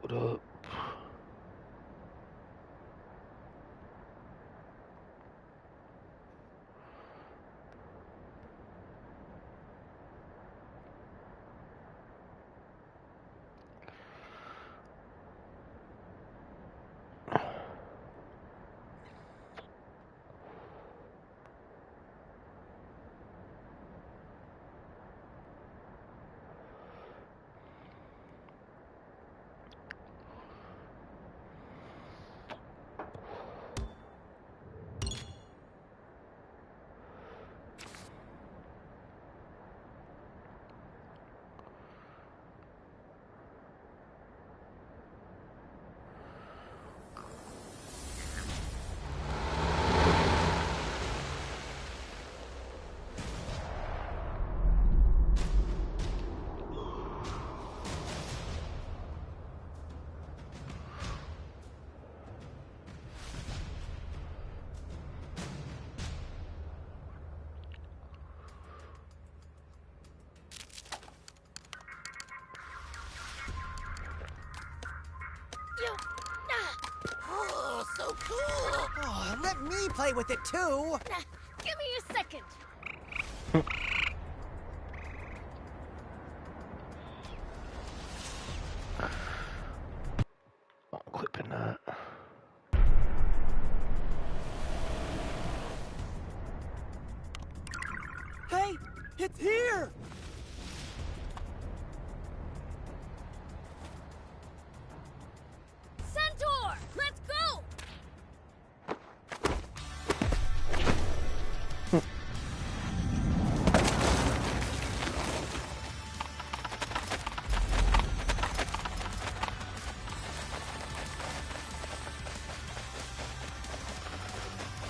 What up? Oh, so cool! Oh, let me play with it too! Give me a second. I'm clipping that. Hey, it's here! Centaur, let's go!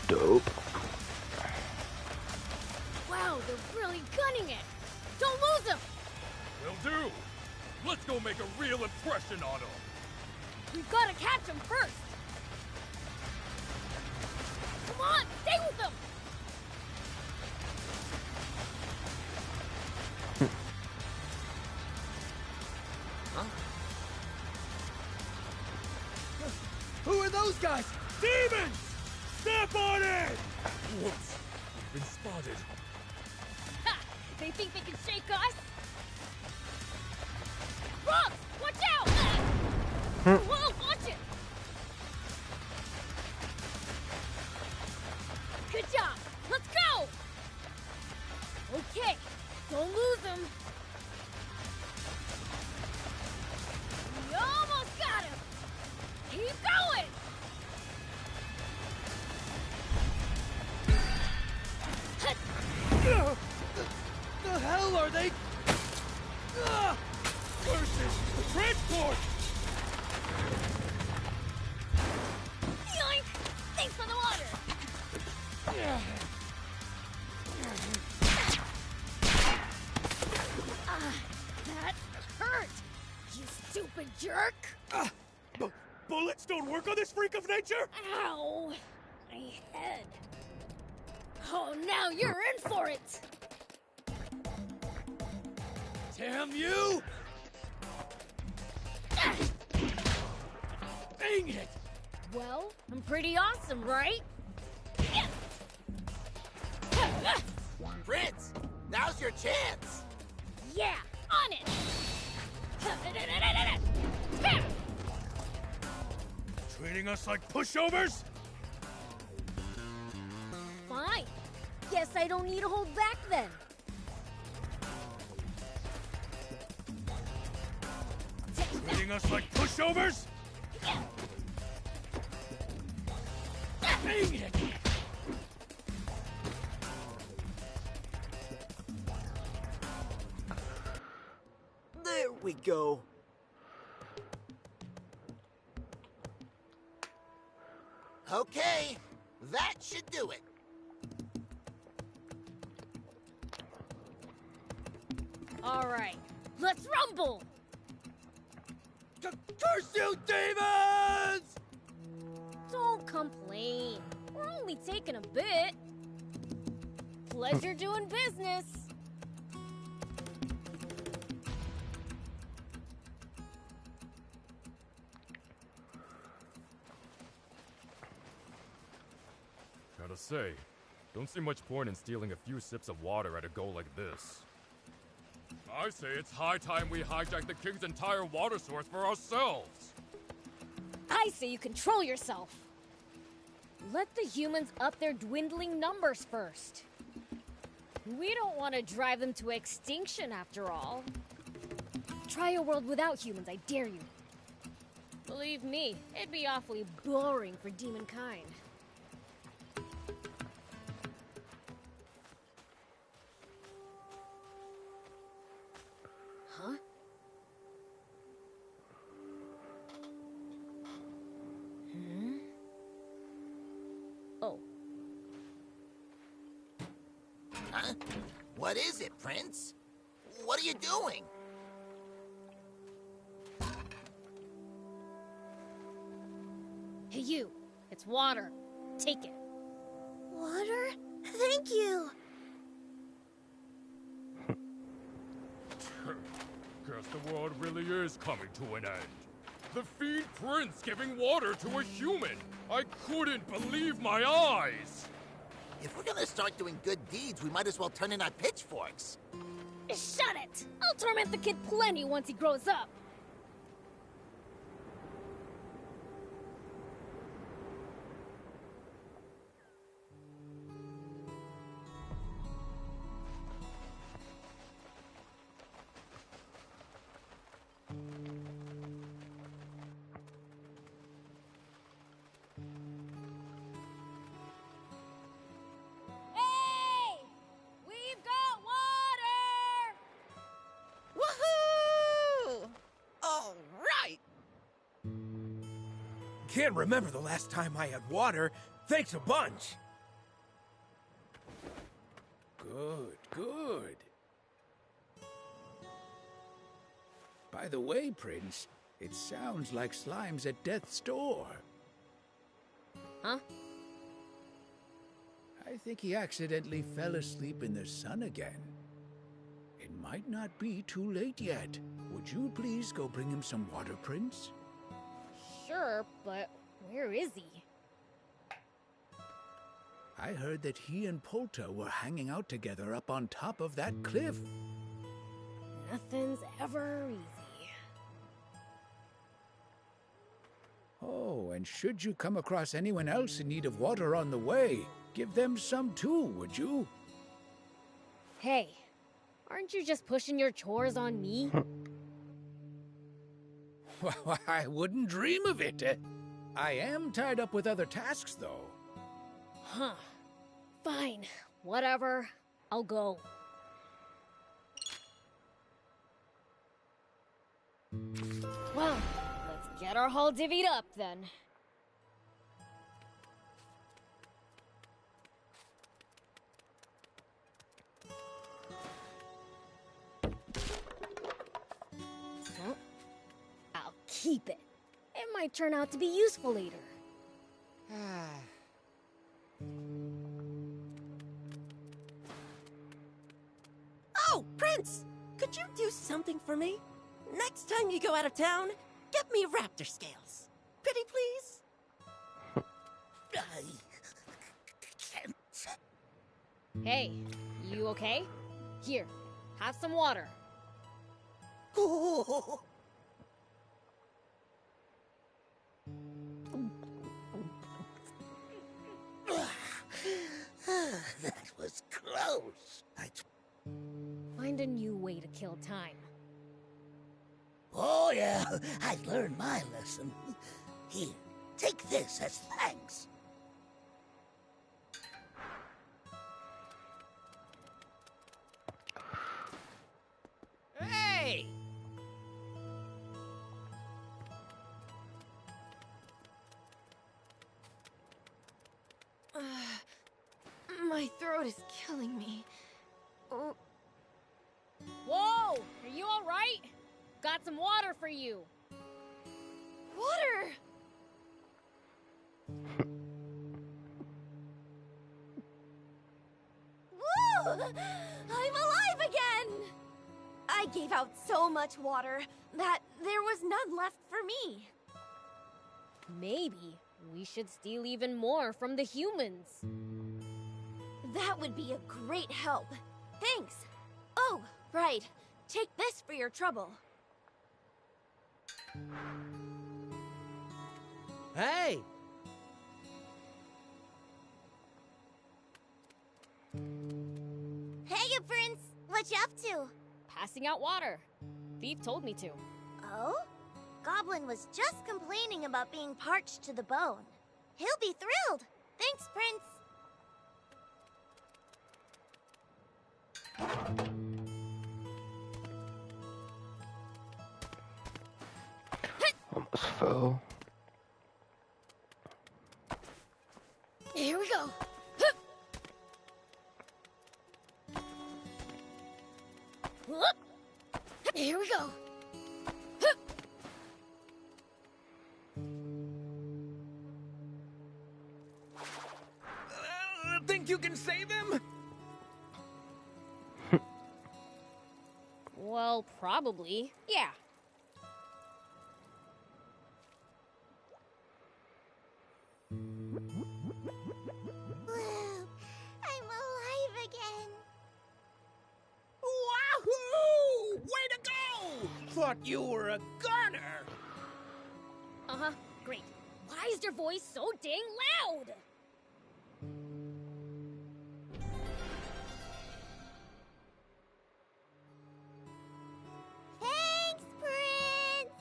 Dope. Wow, they're really gunning it. Don't lose them. Will do. Let's go make a real impression on them. We've got to catch them first. Come on, stay with them. Who are those guys? Demons! Step on it! Whoops. Been spotted. Ha! They think they can shake us? Frogs, watch out! Whoa, watch it! Good job. Let's go. Okay, don't lose them. We almost got him. Keep going. The hell are they? Curses! The transport! Yoink! Thanks for the water. That hurt. You stupid jerk. Bullets don't work on this freak of nature? Ow! My head. Oh, now you're in for it! Damn you! Dang it! Well, I'm pretty awesome, right? Prince, now's your chance! Yeah, on it! Treating us like pushovers? Fine. Guess I don't need to hold back then. Treating us like pushovers? Dang it! There we go. Okay, that should do it. All right, let's rumble! Curse you, demons! Don't complain. We're only taking a bit. Pleasure doing business. to say. Don't see much point in stealing a few sips of water at a go like this. I say it's high time we hijack the king's entire water source for ourselves. I say you control yourself. Let the humans up their dwindling numbers first. We don't want to drive them to extinction after all. Try a world without humans, I dare you. Believe me, it'd be awfully boring for demonkind. Huh? Oh. Huh? What is it, Prince? What are you doing? Hey you, it's water. Take it. Water? Thank you. Guess the world really is coming to an end. The Fiend Prince giving water to a human! I couldn't believe my eyes! If we're gonna start doing good deeds, we might as well turn in our pitchforks. Shut it! I'll torment the kid plenty once he grows up. Hey! We've got water! Woohoo! All right! Can't remember the last time I had water. Thanks a bunch. Good, good. By the way, Prince, it sounds like Slime's at death's door. Huh? I think he accidentally fell asleep in the sun again. It might not be too late yet. Would you please go bring him some water, Prince? Sure, but where is he? I heard that he and Polta were hanging out together up on top of that cliff. Nothing's ever easy. Oh, and should you come across anyone else in need of water on the way, give them some too, would you? Hey, aren't you just pushing your chores on me? Well, I wouldn't dream of it. I am tied up with other tasks, though. Huh. Fine. Whatever. I'll go. Well, let's get our haul divvied up then. Huh? I'll keep it. It might turn out to be useful later. Oh, Prince! Could you do something for me? Next time you go out of town, get me raptor scales. Pretty please? I can't. Hey, you okay? Here, have some water. Oh. That was close. Find a new way to kill time. Oh, yeah, I learned my lesson. Here, take this as thanks. Hey! My throat is killing me. Oh, Whoa! Are you alright? Got some water for you. water! Woo! I'm alive again! I gave out so much water that there was none left for me. Maybe we should steal even more from the humans. That would be a great help. Thanks. Oh, right. Take this for your trouble. Hey! Hey, Prince! What you up to? Passing out water. Thief told me to. Oh? Goblin was just complaining about being parched to the bone. He'll be thrilled. Thanks, Prince. Almost fell. Here we go. Here we go. Think you can save him? Well, probably. Yeah. Woo! I'm alive again. Wahoo! Way to go! Thought you were a goner. Uh-huh. Great. Why is your voice so dang loud? Thanks, Prince!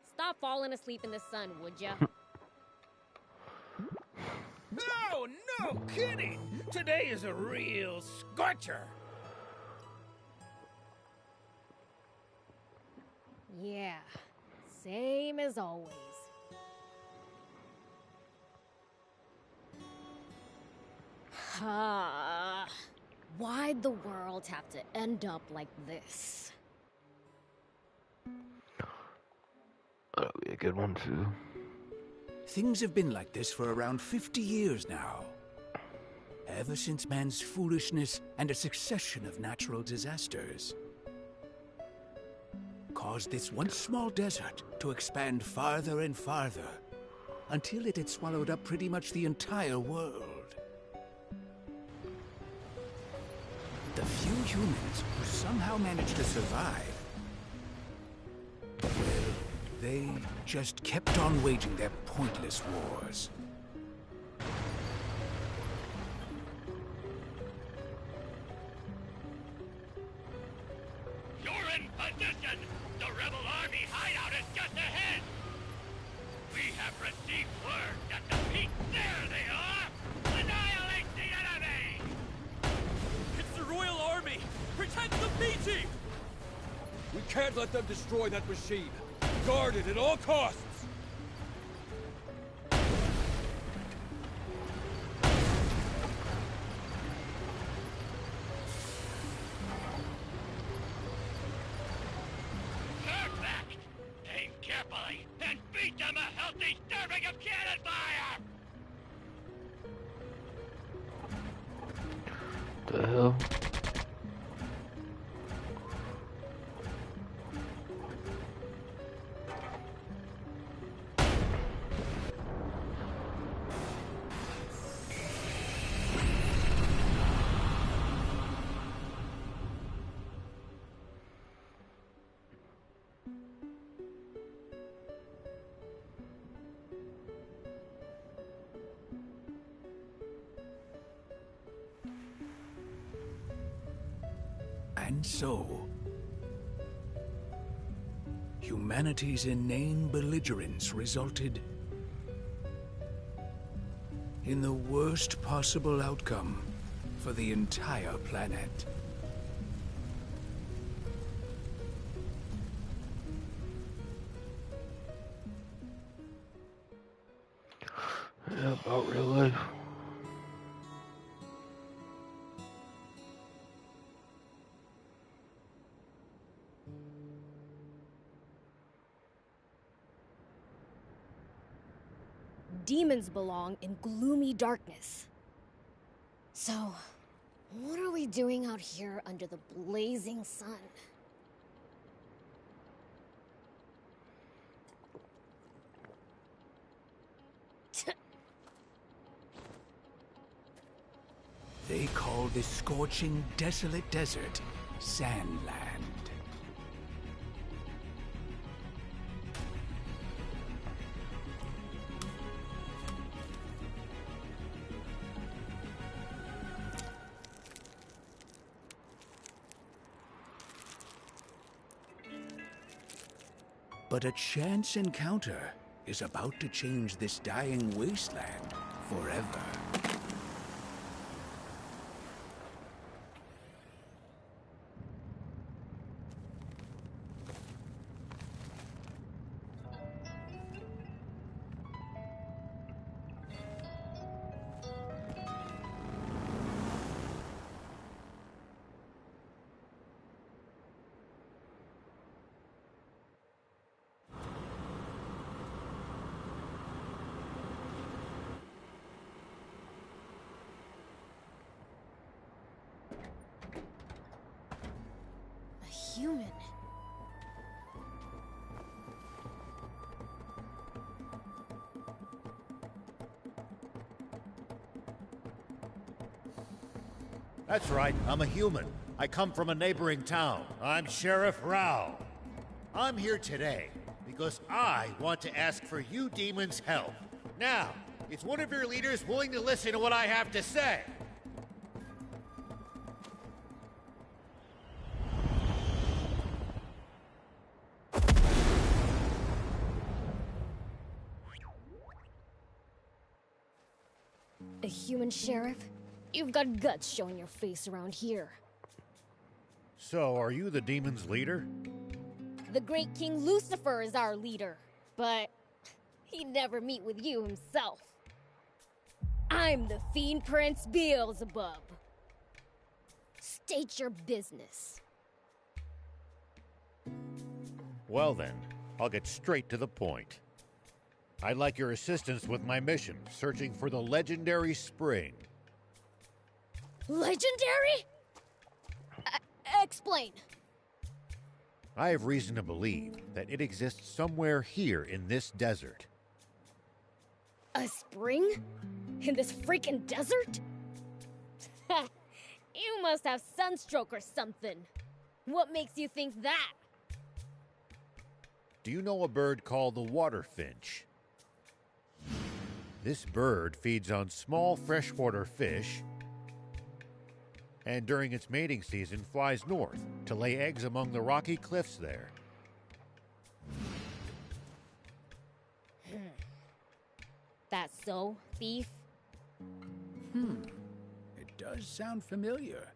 Stop falling asleep in the sun, would ya? No, no kidding! Today is a real scorcher. Yeah. Same as always. Why'd the world have to end up like this? That'll be a good one, too. Things have been like this for around 50 years now. Ever since man's foolishness and a succession of natural disasters caused this once small desert to expand farther and farther until it had swallowed up pretty much the entire world. The few humans who somehow managed to survive, well, they just kept on waging their pointless wars. You're in position! The rebel army hideout is just ahead! We have received word that the peak, there they are! Annihilate the enemy! It's the Royal Army! Protect the Fiji! We can't let them destroy that machine. Guard it at all costs! Perfect! Aim carefully and beat them a healthy serving of cannon fire! The hell? And so, humanity's inane belligerence resulted in the worst possible outcome for the entire planet. Yeah, about real life. Demons belong in gloomy darkness. So, what are we doing out here under the blazing sun? They call this scorching, desolate desert Sandland. But a chance encounter is about to change this dying wasteland forever. Human. That's right, I'm a human. I come from a neighboring town. I'm Sheriff Rao. I'm here today because I want to ask for you demons' help. Now, is one of your leaders willing to listen to what I have to say? A human sheriff? You've got guts showing your face around here. So, are you the demon's leader? The great King Lucifer is our leader, but he'd never meet with you himself. I'm the Fiend Prince Beelzebub. State your business. Well then, I'll get straight to the point. I'd like your assistance with my mission, searching for the legendary spring. Legendary? Explain. I have reason to believe that it exists somewhere here in this desert. A spring? In this freaking desert? You must have sunstroke or something. What makes you think that? Do you know a bird called the water finch? This bird feeds on small freshwater fish, and during its mating season flies north to lay eggs among the rocky cliffs there. That's so, thief? It does sound familiar.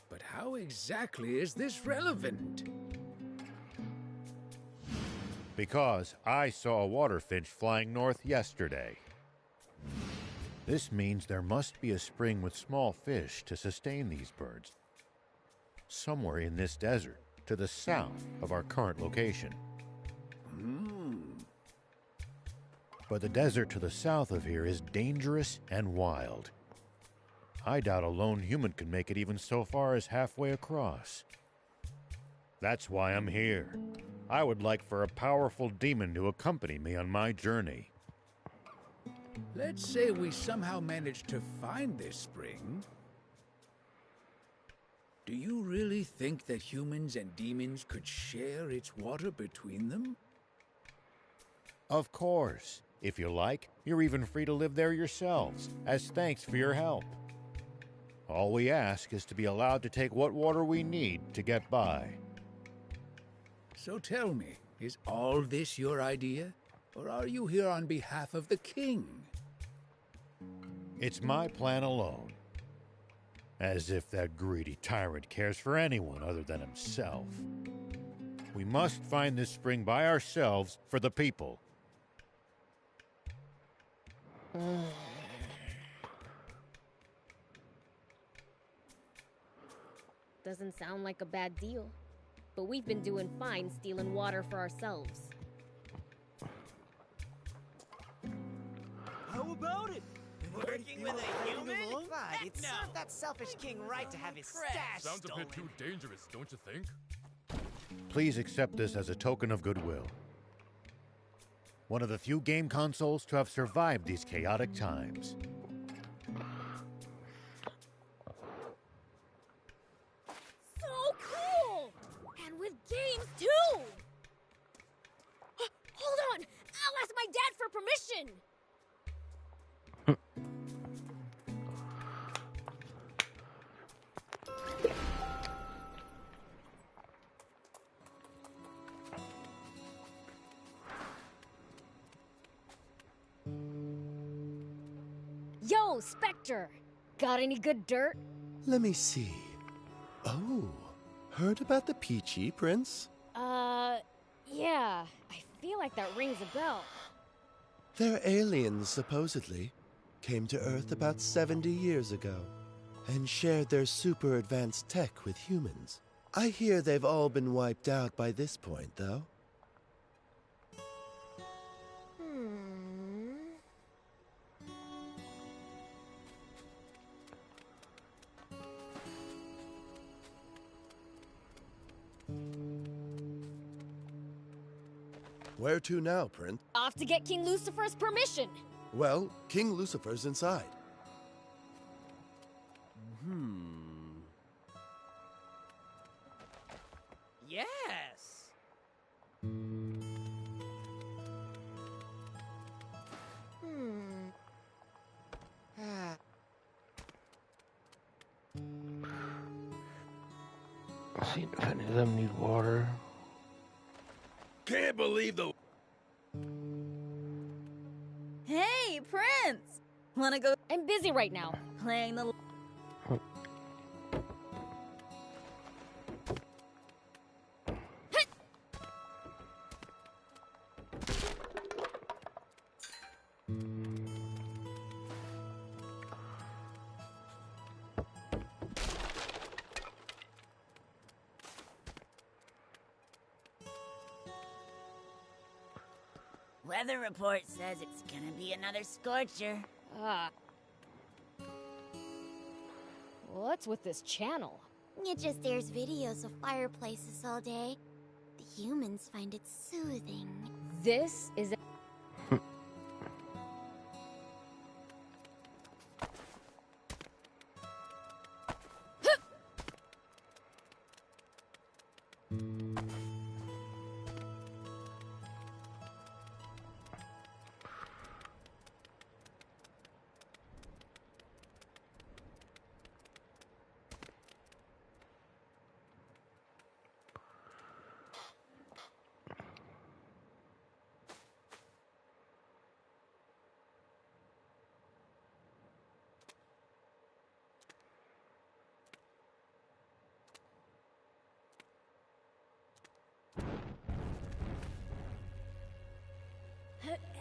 But how exactly is this relevant? Because I saw a water finch flying north yesterday. This means there must be a spring with small fish to sustain these birds, somewhere in this desert, to the south of our current location. But the desert to the south of here is dangerous and wild. I doubt a lone human could make it even so far as halfway across. That's why I'm here. I would like for a powerful demon to accompany me on my journey. Let's say we somehow manage to find this spring. Do you really think that humans and demons could share its water between them? Of course. If you like, you're even free to live there yourselves, as thanks for your help. All we ask is to be allowed to take what water we need to get by. So tell me, is all this your idea? Or are you here on behalf of the king? It's my plan alone. As if that greedy tyrant cares for anyone other than himself. We must find this spring by ourselves for the people. Doesn't sound like a bad deal. But we've been doing fine stealing water for ourselves. How about it? Working with a human? Clyde, it served that selfish king right to have his stash Sounds stolen. a bit too dangerous, don't you think? Please accept this as a token of goodwill. One of the few game consoles to have survived these chaotic times. permission! Yo, Spectre! Got any good dirt? Let me see. Oh, heard about the Peachy, Prince? Yeah. I feel like that rings a bell. They're aliens, supposedly. Came to Earth about 70 years ago, and shared their super advanced tech with humans. I hear they've all been wiped out by this point, though. Where to now, Prince? Off to get King Lucifer's permission! Well, King Lucifer's inside. Yes! See if any of them need water. Can't believe the... Hey, Prince! Wanna go? I'm busy right now. Playing the... Weather report says it's gonna be another scorcher. What's with this channel? It just airs videos of fireplaces all day. The humans find it soothing. This is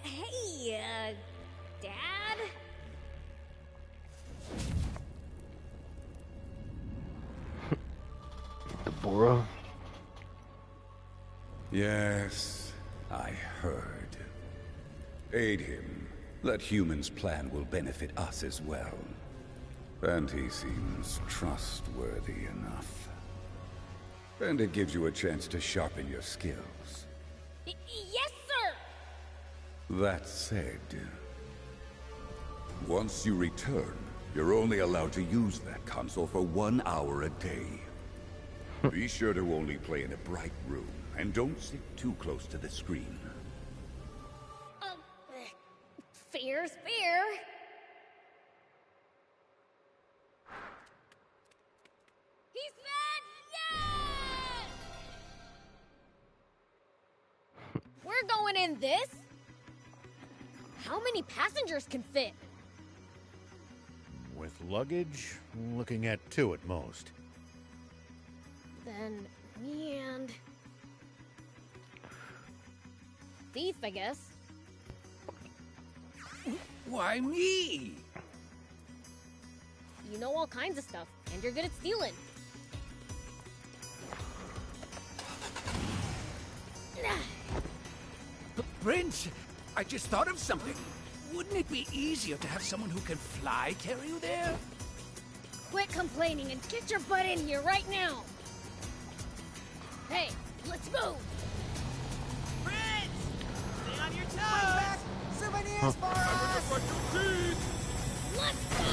Hey, Dad? Deborah? Yes, I heard. Aid him. That human's plan will benefit us as well. And he seems trustworthy enough. And it gives you a chance to sharpen your skills. Yes, sir! That said, once you return, you're only allowed to use that console for 1 hour a day. Be sure to only play in a bright room, and don't sit too close to the screen. Fair's fair. He's mad! Yes! We're going in this? How many passengers can fit? With luggage, looking at 2 at most. Then me and Thief, I guess. Why me? You know all kinds of stuff, and you're good at stealing. Prince, I just thought of something. Wouldn't it be easier to have someone who can fly carry you there? Quit complaining and get your butt in here right now. Hey, let's move. Prince! Stay on your toes! Souvenirs for us! Let's go!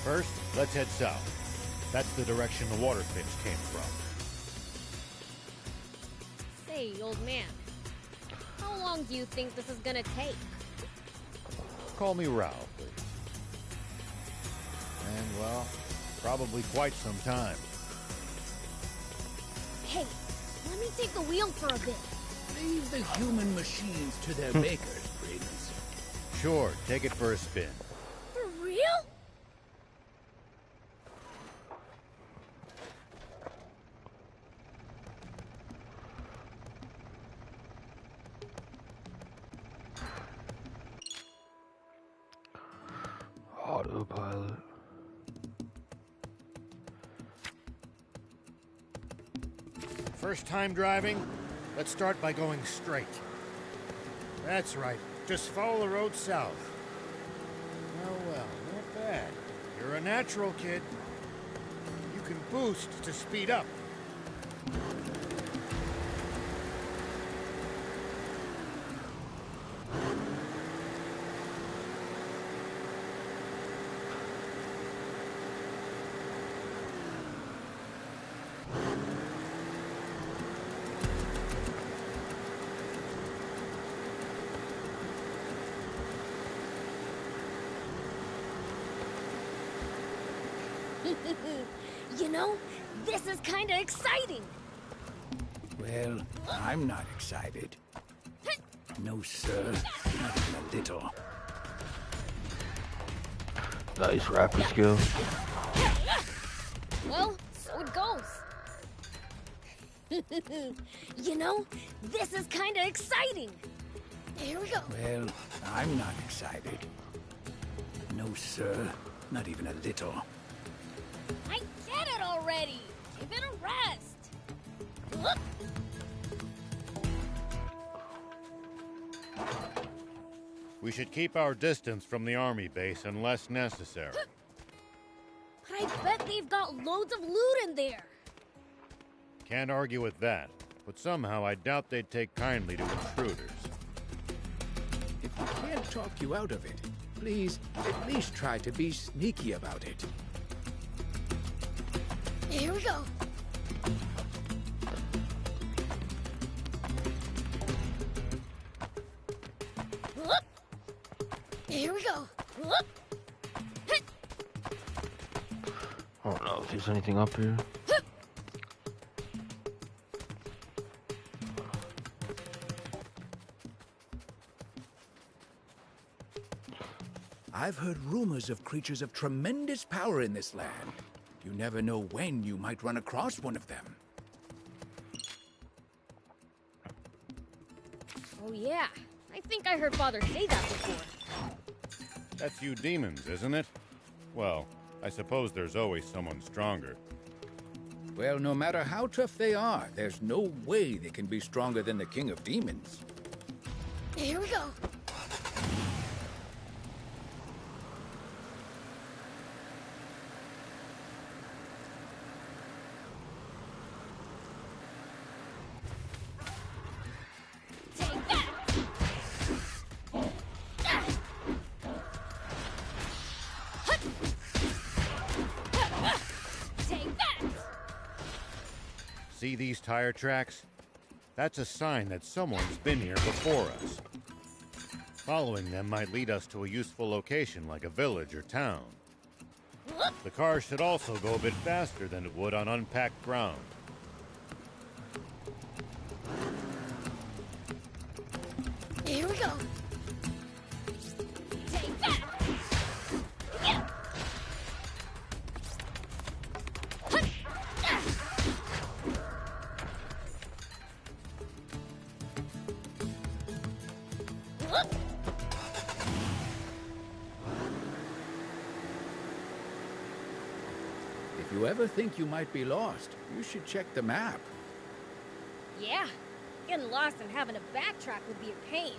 First, let's head south. That's the direction the water finch came from. Say, old man, how long do you think this is gonna take? Call me Ralph, please. And, well, probably quite some time. Hey, let me take the wheel for a bit. Leave the human machines to their makers, Prince. Sure, take it for a spin. For real? Autopilot. First time driving? Let's start by going straight. That's right. Just follow the road south. Well, not bad. You're a natural, kid. You can boost to speed up. You know, this is kind of exciting. Well, I'm not excited. No, sir. Not even a little. Nice rapid skill. Well, so it goes. You know, this is kind of exciting. Here we go. Well, I'm not excited. No, sir. Not even a little. I get it already. Give it a rest. Look. We should keep our distance from the army base unless necessary. But I bet they've got loads of loot in there. Can't argue with that, but somehow I doubt they'd take kindly to intruders. If we can't talk you out of it, please at least try to be sneaky about it. Here we go. Here we go. I don't know if there's anything up here. I've heard rumors of creatures of tremendous power in this land. You never know when you might run across one of them. Oh yeah, I think I heard Father say that before. That's you demons, isn't it? Well, I suppose there's always someone stronger. Well, no matter how tough they are, there's no way they can be stronger than the King of Demons. Here we go. See these tire tracks? That's a sign that someone's been here before us. Following them might lead us to a useful location like a village or town. The car should also go a bit faster than it would on unpacked ground. Here we go. Take that. Yeah. If you ever think you might be lost, you should check the map. Yeah, getting lost and having to backtrack would be a pain.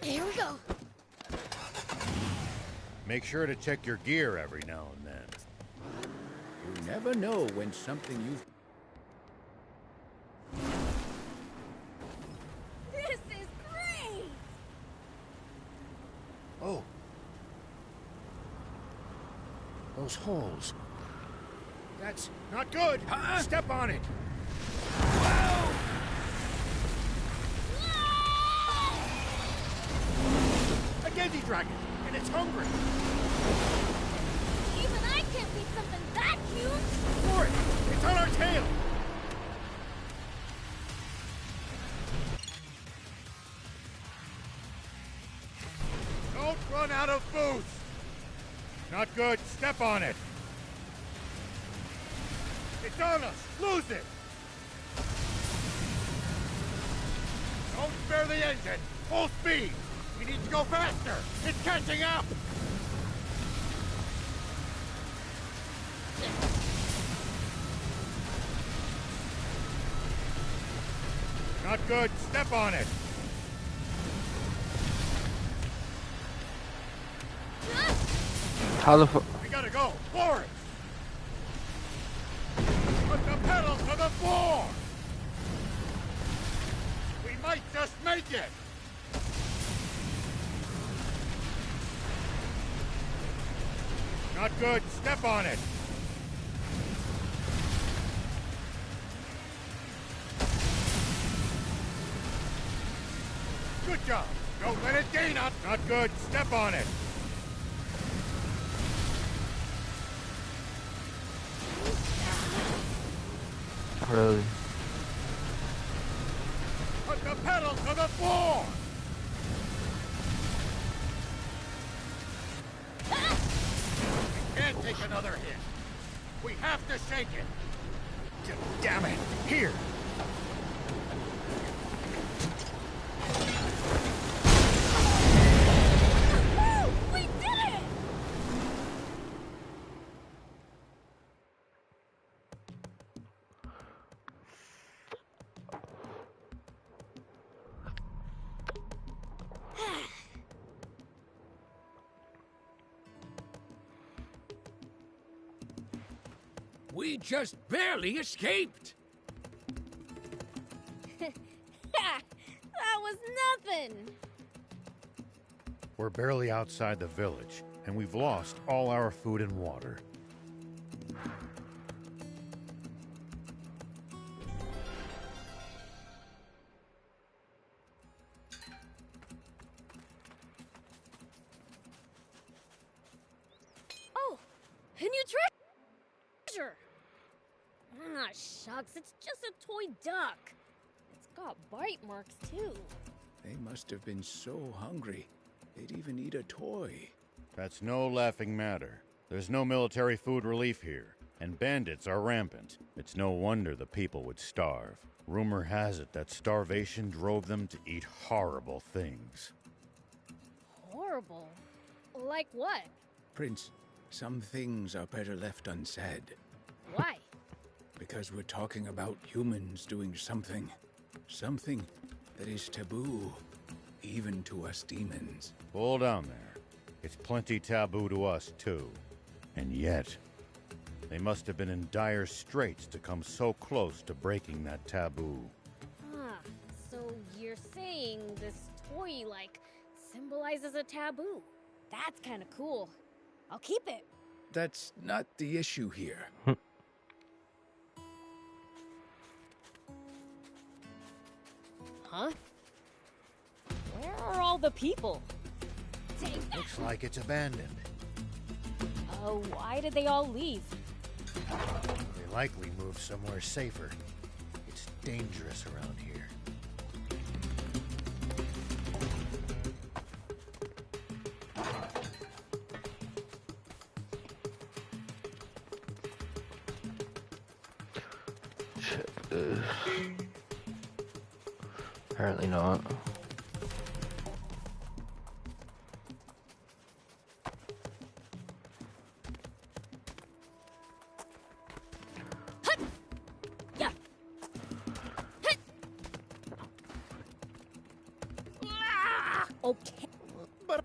Here we go. Make sure to check your gear every now and then. You never know when something you've... This is great! Oh. Those holes. That's not good. Step on it. A Genji dragon, and it's hungry. Even I can't beat something that huge! For it! It's on our tail! Don't run out of boots! Not good. Step on it. It's on us. Lose it. Don't spare the engine. Full speed. We need to go faster. It's catching up. Not good. Step on it. How the fuck? We gotta go. Floor it. Put the pedal to the floor. We might just make it. Not good. Step on it. Good job. Don't let it gain us. Not good. Step on it. Really? Put the pedal to the floor. We can't take another hit. We have to shake it. Damn it. Here. We did it! We just barely escaped! That was nothing! We're barely outside the village, and we've lost all our food and water. Oh, a new treasure! Ah, shucks, it's just a toy duck. It's got bite marks, too. They must have been so hungry, they'd even eat a toy. That's no laughing matter. There's no military food relief here, and bandits are rampant. It's no wonder the people would starve. Rumor has it that starvation drove them to eat horrible things. Horrible? Like what? Prince, some things are better left unsaid. Why? Because we're talking about humans doing something. Something that is taboo, even to us demons. Hold on there. It's plenty taboo to us, too. And yet, they must have been in dire straits to come so close to breaking that taboo. Ah, so you're saying this toy, like, symbolizes a taboo. That's kind of cool. I'll keep it. That's not the issue here. Huh? Where are all the people? Take that! Looks like it's abandoned. Why did they all leave? They likely moved somewhere safer. It's dangerous around here. Check this. Apparently not. okay? But...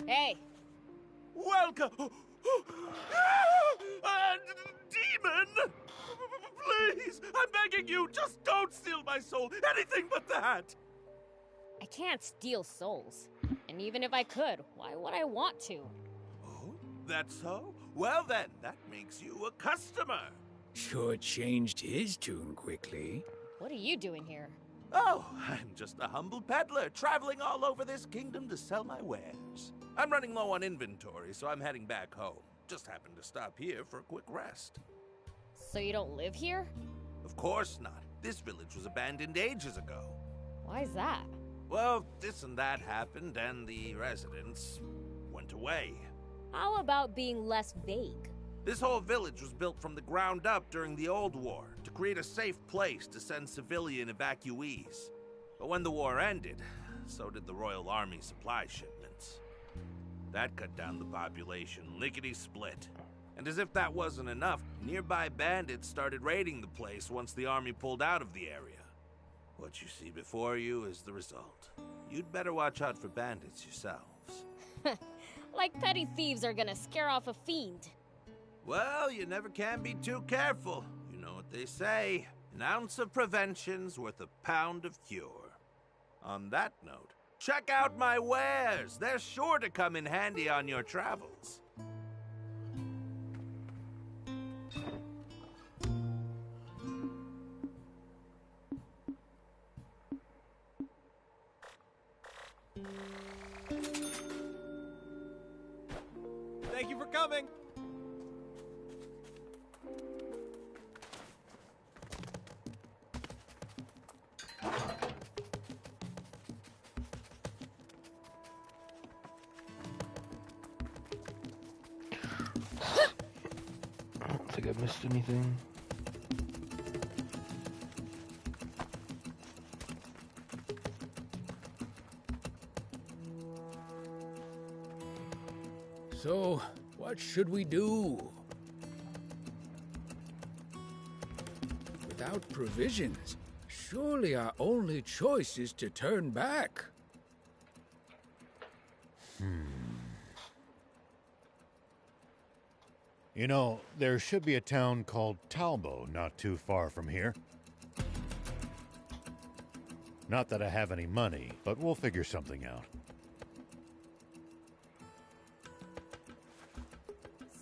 Hey! Welcome! Demon! Please! I'm begging you, just don't steal my soul! Anything but that! I can't steal souls. And even if I could, why would I want to? Oh, that's so? Well then, that makes you a customer. Sure changed his tune quickly. What are you doing here? Oh, I'm just a humble peddler, traveling all over this kingdom to sell my wares. I'm running low on inventory, so I'm heading back home. Just happened to stop here for a quick rest. So you don't live here? Of course not. This village was abandoned ages ago. Why's that? Well, this and that happened, and the residents went away. How about being less vague? This whole village was built from the ground up during the Old War to create a safe place to send civilian evacuees. But when the war ended, so did the Royal Army supply shipments. That cut down the population lickety-split. And as if that wasn't enough, nearby bandits started raiding the place once the army pulled out of the area. What you see before you is the result. You'd better watch out for bandits yourselves. Like petty thieves are gonna scare off a fiend. Well, you never can be too careful. You know what they say. An ounce of prevention's worth a pound of cure. On that note, check out my wares. They're sure to come in handy on your travels. Thank you for coming. I don't think I missed anything. So, what should we do? Without provisions, surely our only choice is to turn back. You know, there should be a town called Talbo not too far from here. Not that I have any money, but we'll figure something out.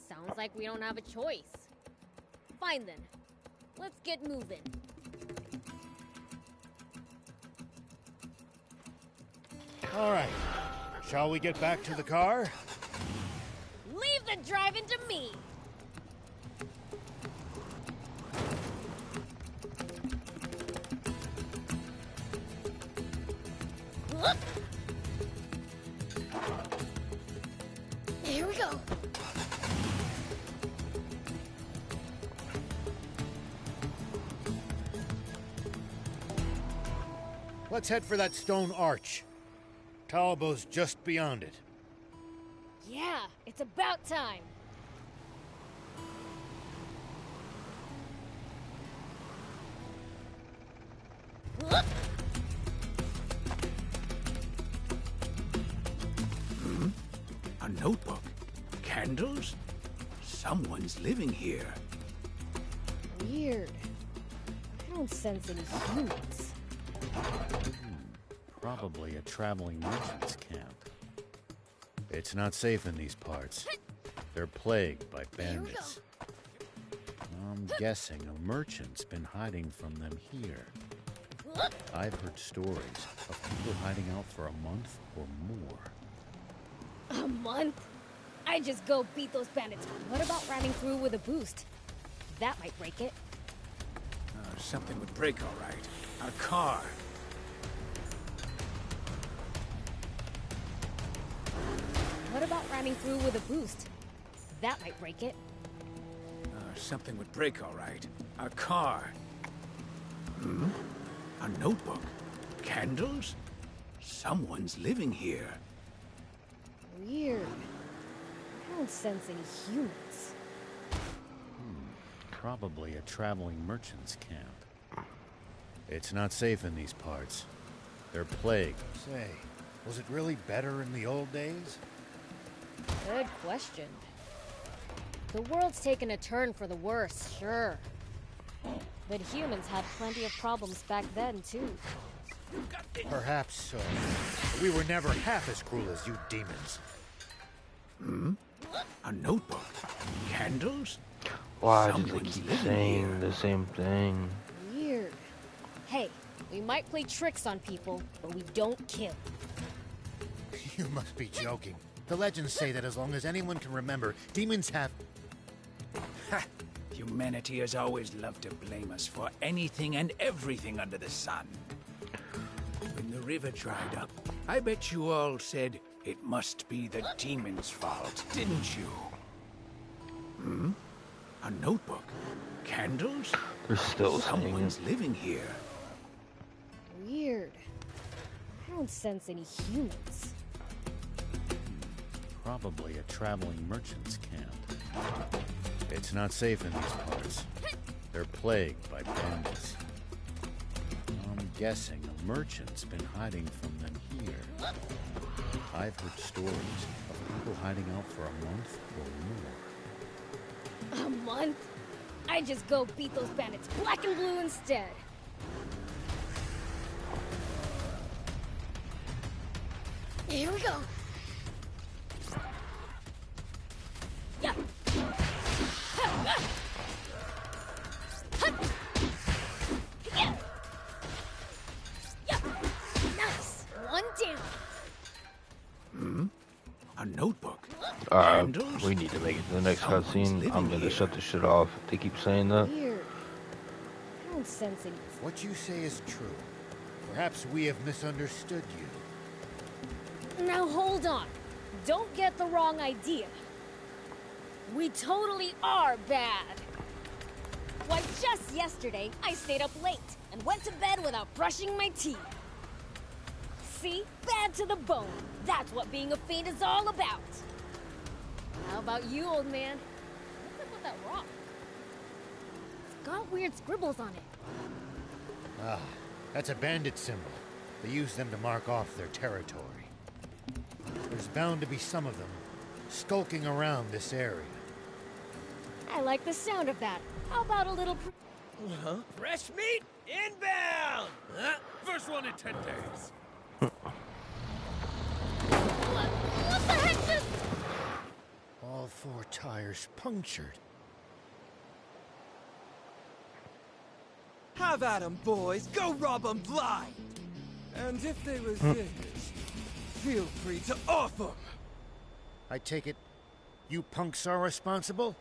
Sounds like we don't have a choice. Fine then. Let's get moving. All right. Shall we get back to the car? Leave the driving to me! Look! Here we go. Let's head for that stone arch. Talbo's just beyond it. Yeah, it's about time. Look! A notebook? Candles? Someone's living here. Weird. I don't sense any humans. Probably a traveling merchant's camp. It's not safe in these parts. They're plagued by bandits. I'm guessing a merchant's been hiding from them here. I've heard stories of people hiding out for a month or more. A month? I just go beat those bandits. What about ramming through with a boost? That might break it. Something would break, all right. Our car. What about ramming through with a boost? that might break it. Something would break, all right. A car. Hmm? A notebook. Candles? Someone's living here. Weird. I don't sense any humans. Probably a traveling merchant's camp. It's not safe in these parts. They're plagued. Say, was it really better in the old days? Good question. The world's taken a turn for the worse, sure. But humans had plenty of problems back then, too. Perhaps so. But we were never half as cruel as you demons. Hmm? A notebook? Candles? Why do they keep saying the same thing? Weird. Hey, we might play tricks on people, but we don't kill. You must be joking. The legends say that as long as anyone can remember, demons have... Ha! Humanity has always loved to blame us for anything and everything under the sun. When the river dried up, I bet you all said it must be the demons' fault, didn't you? Hmm? A notebook? Candles? They're still Someone's living here. Weird. I don't sense any humans. Probably a traveling merchant's camp. It's not safe in these parts. They're plagued by bandits. I'm guessing a merchant's been hiding from them here. I've heard stories of people hiding out for a month or more. A month? I just go beat those bandits black and blue instead. Here we go. Yeah. Nice. One down. Hmm? A notebook? We need to make it to the next cutscene. I'm gonna shut this shit off if they keep saying that. Weird. I don't sense any. What you say is true. Perhaps we have misunderstood you. Now hold on. Don't get the wrong idea. We totally are bad. Why, just yesterday, I stayed up late and went to bed without brushing my teeth. See? Bad to the bone. That's what being a fiend is all about. How about you, old man? What's up with that rock? It's got weird scribbles on it. Ah, that's a bandit symbol. They use them to mark off their territory. There's bound to be some of them skulking around this area. I like the sound of that. How about a little... Huh? Fresh meat inbound! Huh? First one in 10 days. What the heck just... All four tires punctured. Have at 'em, boys. Go rob 'em blind. And if they resist, feel free to off 'em. I take it you punks are responsible?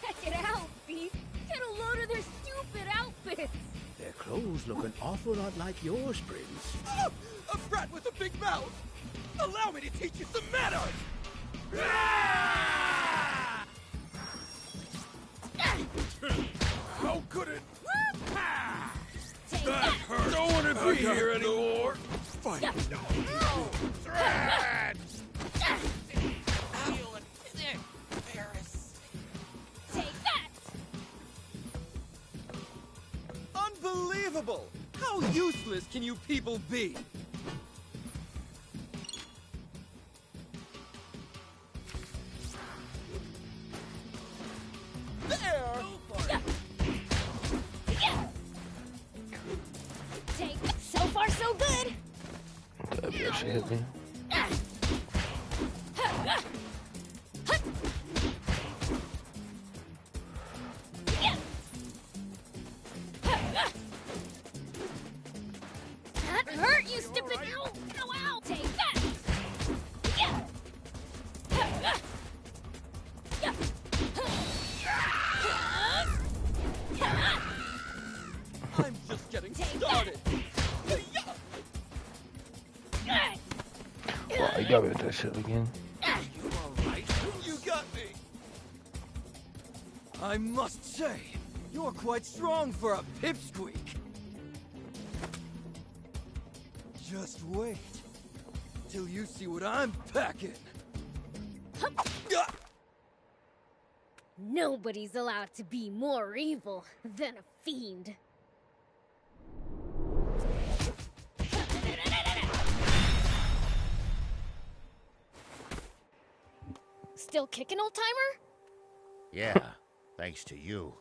Check it out, Beef. Get a load of their stupid outfits. Their clothes look an awful lot like yours, Prince. Oh, a brat with a big mouth. Allow me to teach you some manners. How could it? That hurt. Don't want to be here anymore. Fight now. Thread. Take that. Unbelievable! How useless can you people be? There! Take that. So far, so good. That bitch hit me. That hurt, you stupid... Ow! Ow, ow! Take that! I'm just getting started. Wow, you got me with that shit again. You all right? You got me. I must say, you're quite strong for a pipsqueak. Just wait till you see what I'm packing. Nobody's allowed to be more evil than a fiend. Still kicking, old-timer? Yeah, thanks to you.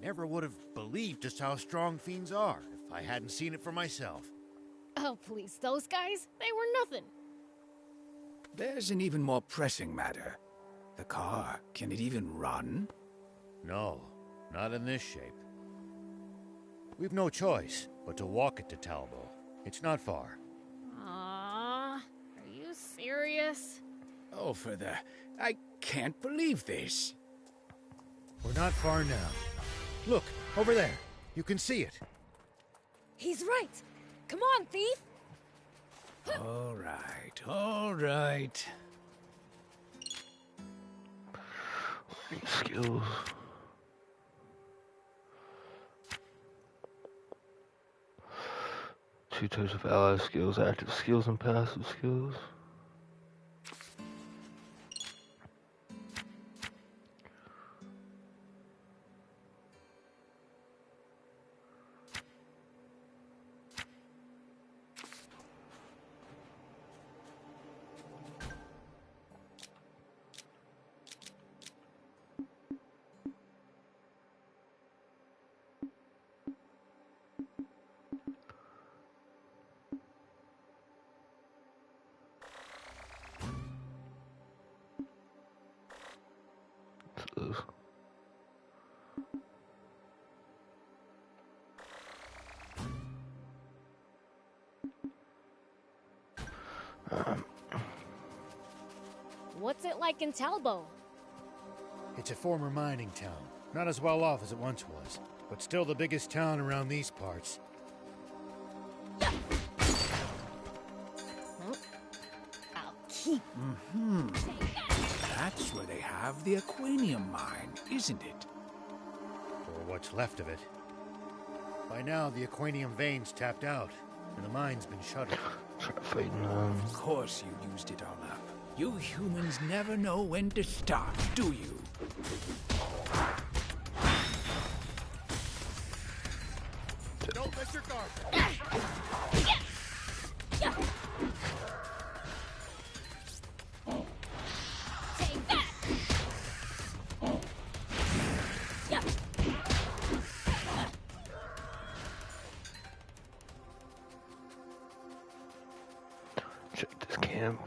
Never would have believed just how strong fiends are if I hadn't seen it for myself. Oh, please, those guys, they were nothing. There's an even more pressing matter. The car, can it even run? No, not in this shape. We've no choice but to walk it to Talbot. It's not far. Aww, are you serious? Oh, for the... I can't believe this. We're not far now. Look, over there. You can see it. He's right. Come on, thief. All right, all right. Skills. Two types of ally skills, active skills and passive skills. What's it like in Talbot? It's a former mining town. Not as well off as it once was, but still the biggest town around these parts. I'll keep. That's where they have the Aquanium mine, isn't it? Or what's left of it. By now, the Aquanium vein's tapped out, and the mine's been shuttered. Of course you used it all up. You humans never know when to stop, do you? Don't let your guard Take that. Check this camp.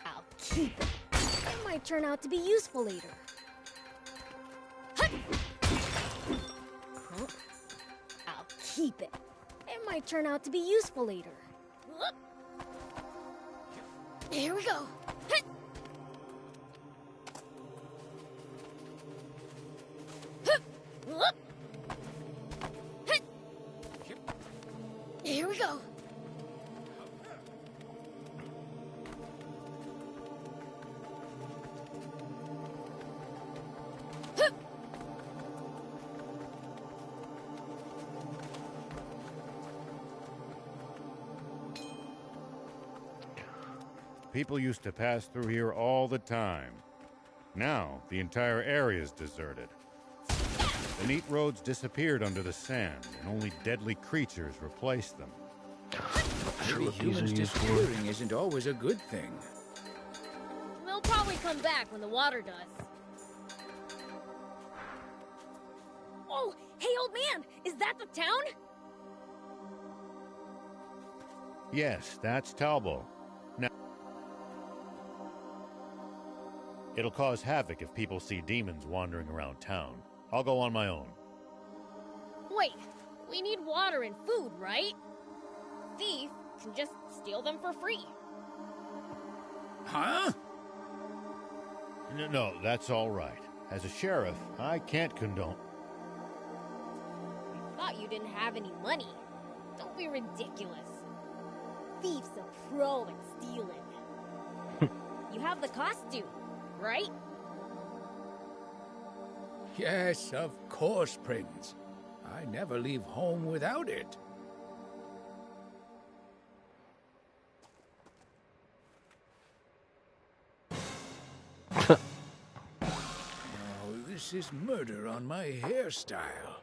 I'll keep it. It might turn out to be useful later. I'll keep it. It might turn out to be useful later. Here we go. Here we go. People used to pass through here all the time. Now, the entire area's deserted. The neat roads disappeared under the sand, and only deadly creatures replaced them. Maybe humans disappearing isn't always a good thing. They'll probably come back when the water does. Oh, hey, old man! Is that the town? Yes, that's Talbot. Now, it'll cause havoc if people see demons wandering around town. I'll go on my own. Wait, We need water and food, right? Thief can just steal them for free. Huh? No, that's all right. As a sheriff, I can't condone. I thought you didn't have any money. Don't be ridiculous. Thief's a pro at stealing. You have the costume, right? Yes, of course, Prince. I never leave home without it. Oh, this is murder on my hairstyle.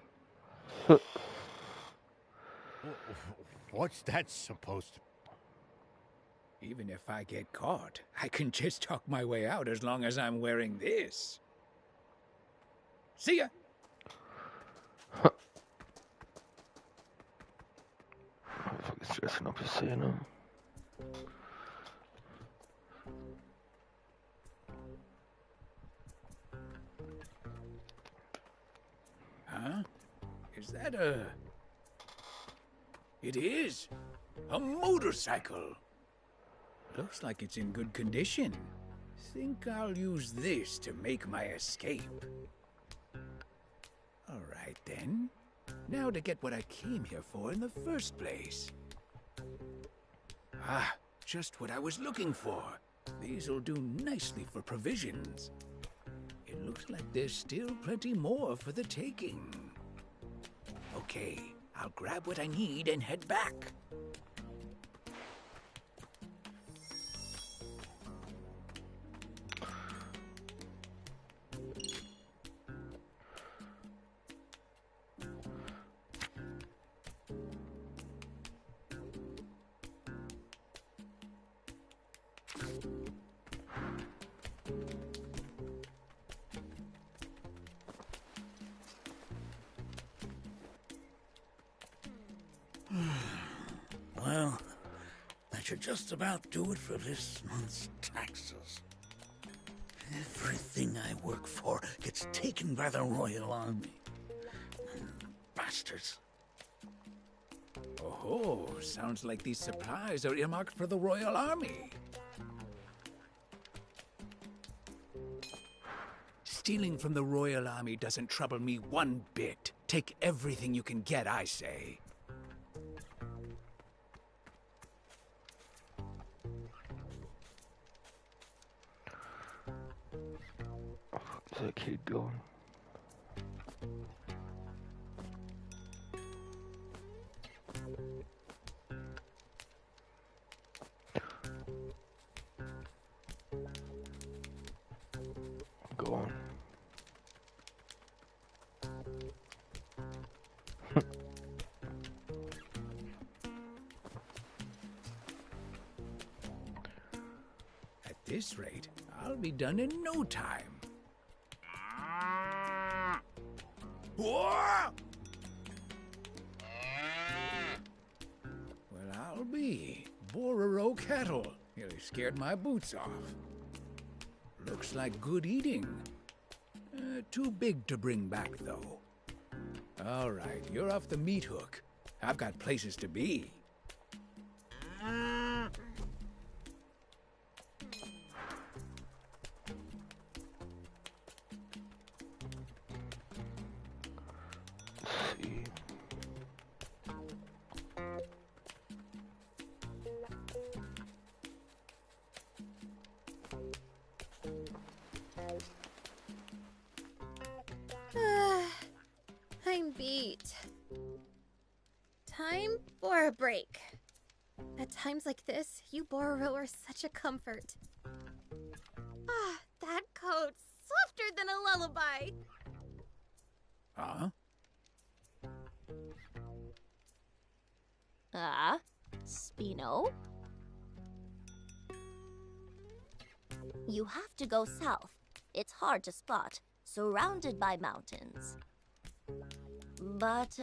What's that supposed to... Even if I get caught, I can just talk my way out as long as I'm wearing this. See ya! Fucking stressing up his Santa. Huh? Is that a... It is! A motorcycle! Looks like it's in good condition. Think I'll use this to make my escape. All right, then. Now to get what I came here for in the first place. Ah, just what I was looking for. These'll do nicely for provisions. It looks like there's still plenty more for the taking. Okay, I'll grab what I need and head back. Well, that should just about do it for this month's taxes. Everything I work for gets taken by the Royal Army. Bastards. Oh, sounds like these supplies are earmarked for the Royal Army. Stealing from the Royal Army doesn't trouble me one bit. Take everything you can get, I say. Where's that kid going? Go on. At this rate, I'll be done in no time. Well, I'll be. Bororo cattle. Nearly scared my boots off. Looks like good eating. Too big to bring back, though. All right, you're off the meat hook. I've got places to be. I'm beat. Time for a break. At times like this, you Bororo are such a comfort. Ah, that coat's softer than a lullaby. Huh? Spino? You have to go south. It's hard to spot, surrounded by mountains. But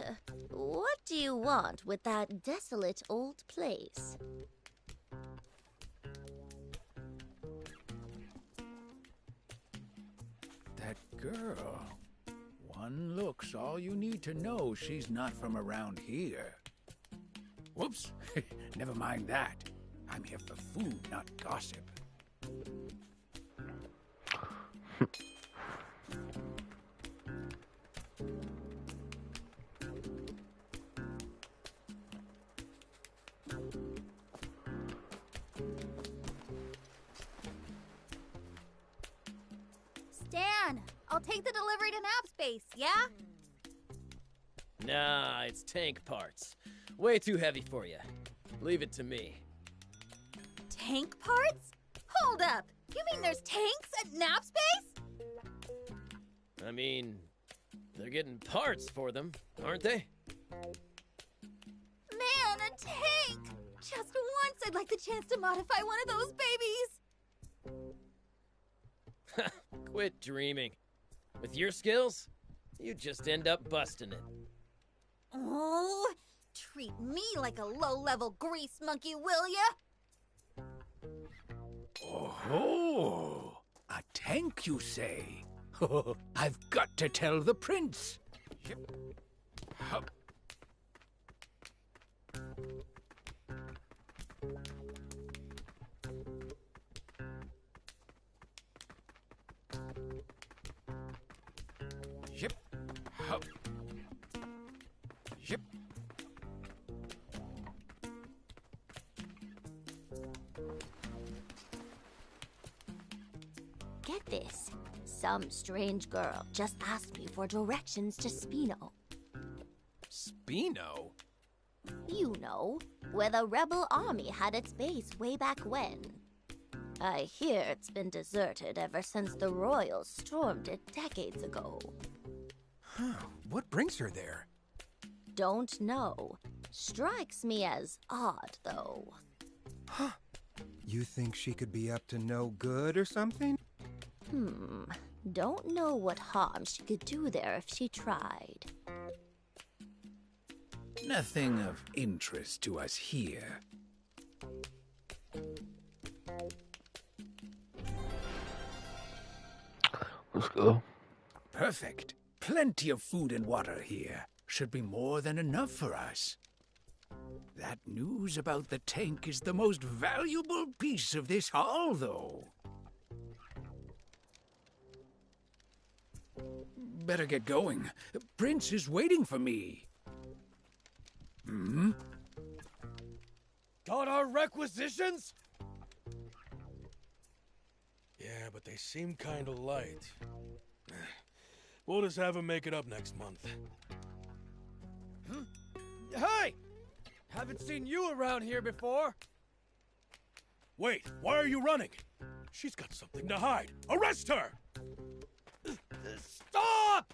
what do you want with that desolate old place? That girl. one looks all you need to know she's not from around here. Whoops. Never mind that. I'm here for food, not gossip. Stan, I'll take the delivery to Nap Space, yeah? Nah, it's tank parts. Way too heavy for you. Leave it to me. Tank parts? Hold up! You mean there's tanks at Nap Space? I mean, they're getting parts for them, aren't they? Man, a tank! Just once I'd like the chance to modify one of those babies! Quit dreaming. With your skills, you just end up busting it. Oh, treat me like a low-level grease monkey, will ya? Oh, a tank, you say? I've got to tell the prince. Yep. Hup. Yep. Hup. Yep. Get this. Some strange girl just asked me for directions to Spino. Spino? You know, where the rebel army had its base way back when. I hear it's been deserted ever since the royals stormed it decades ago. What brings her there? Don't know. Strikes me as odd, though. Huh. You think she could be up to no good or something? Don't know what harm she could do there if she tried. Nothing of interest to us here. Let's go. Perfect. Plenty of food and water here. Should be more than enough for us. That news about the tank is the most valuable piece of this haul, though. Better get going. Prince is waiting for me. Got our requisitions? Yeah, but they seem kinda light. We'll just have him make it up next month. Hey! Haven't seen you around here before. Wait, why are you running? She's got something to hide. Arrest her! Stop!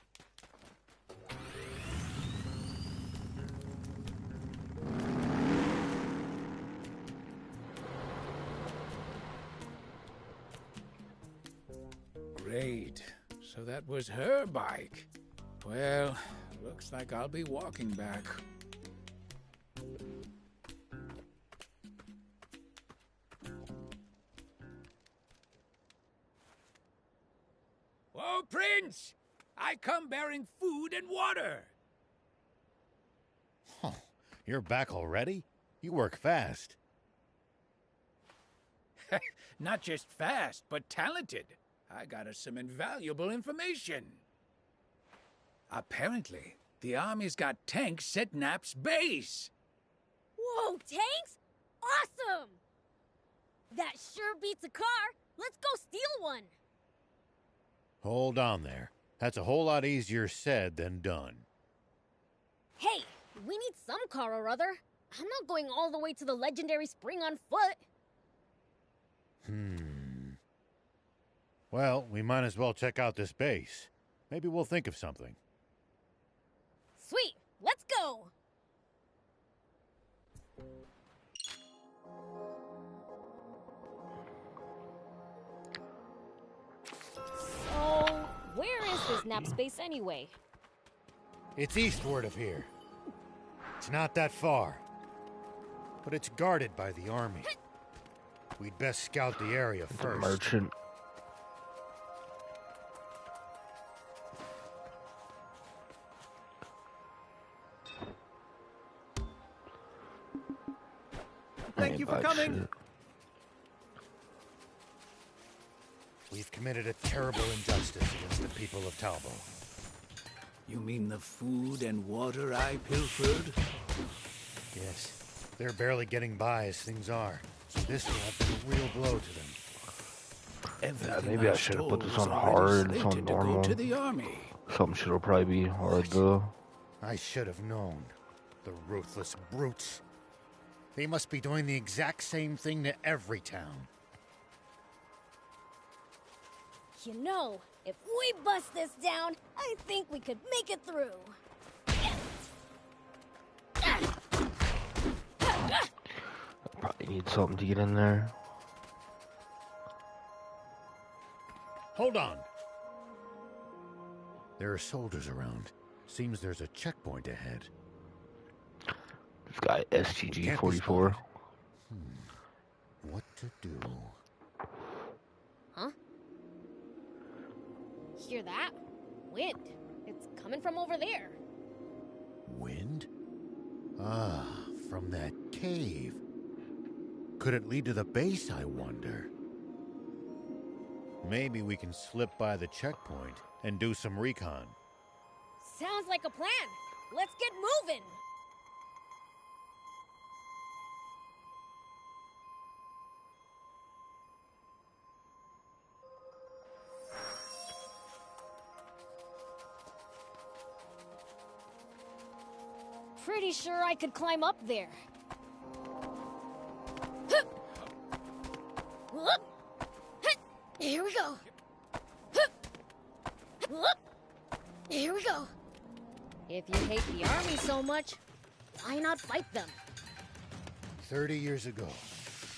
Great. So that was her bike. Well, looks like I'll be walking back. Whoa, Prince! I come bearing food and water. Huh. You're back already? You work fast. Not just fast, but talented. I got us some invaluable information. Apparently, the army's got tanks at Nap's base. Whoa, tanks? Awesome! That sure beats a car. Let's go steal one. Hold on there. That's a whole lot easier said than done. Hey, we need some car or other. I'm not going all the way to the legendary spring on foot. Well, we might as well check out this base. Maybe we'll think of something. Sweet, let's go! So, where is this Nap Space anyway? It's eastward of here. It's not that far. But it's guarded by the army. We'd best scout the area first. Merchant. Thank you for Bad coming. shit. We've committed a terrible injustice against the people of Talbo. You mean the food and water I pilfered? Yes. They're barely getting by as things are. So this will have been a real blow to them. Yeah, maybe I should have put this on hard, it's on normal. To the army. Something should have probably be hard though. I should have known. The ruthless brutes. They must be doing the exact same thing to every town. You know, if we bust this down, I think we could make it through. Probably need something to get in there. Hold on. There are soldiers around. Seems there's a checkpoint ahead. This guy STG-44. What to do? Huh? Hear that? Wind. It's coming from over there. Wind? Ah, from that cave. Could it lead to the base, I wonder? Maybe we can slip by the checkpoint and do some recon. Sounds like a plan. Let's get moving. Pretty sure I could climb up there. Here we go. Here we go. If you hate the army so much, why not fight them? 30 years ago,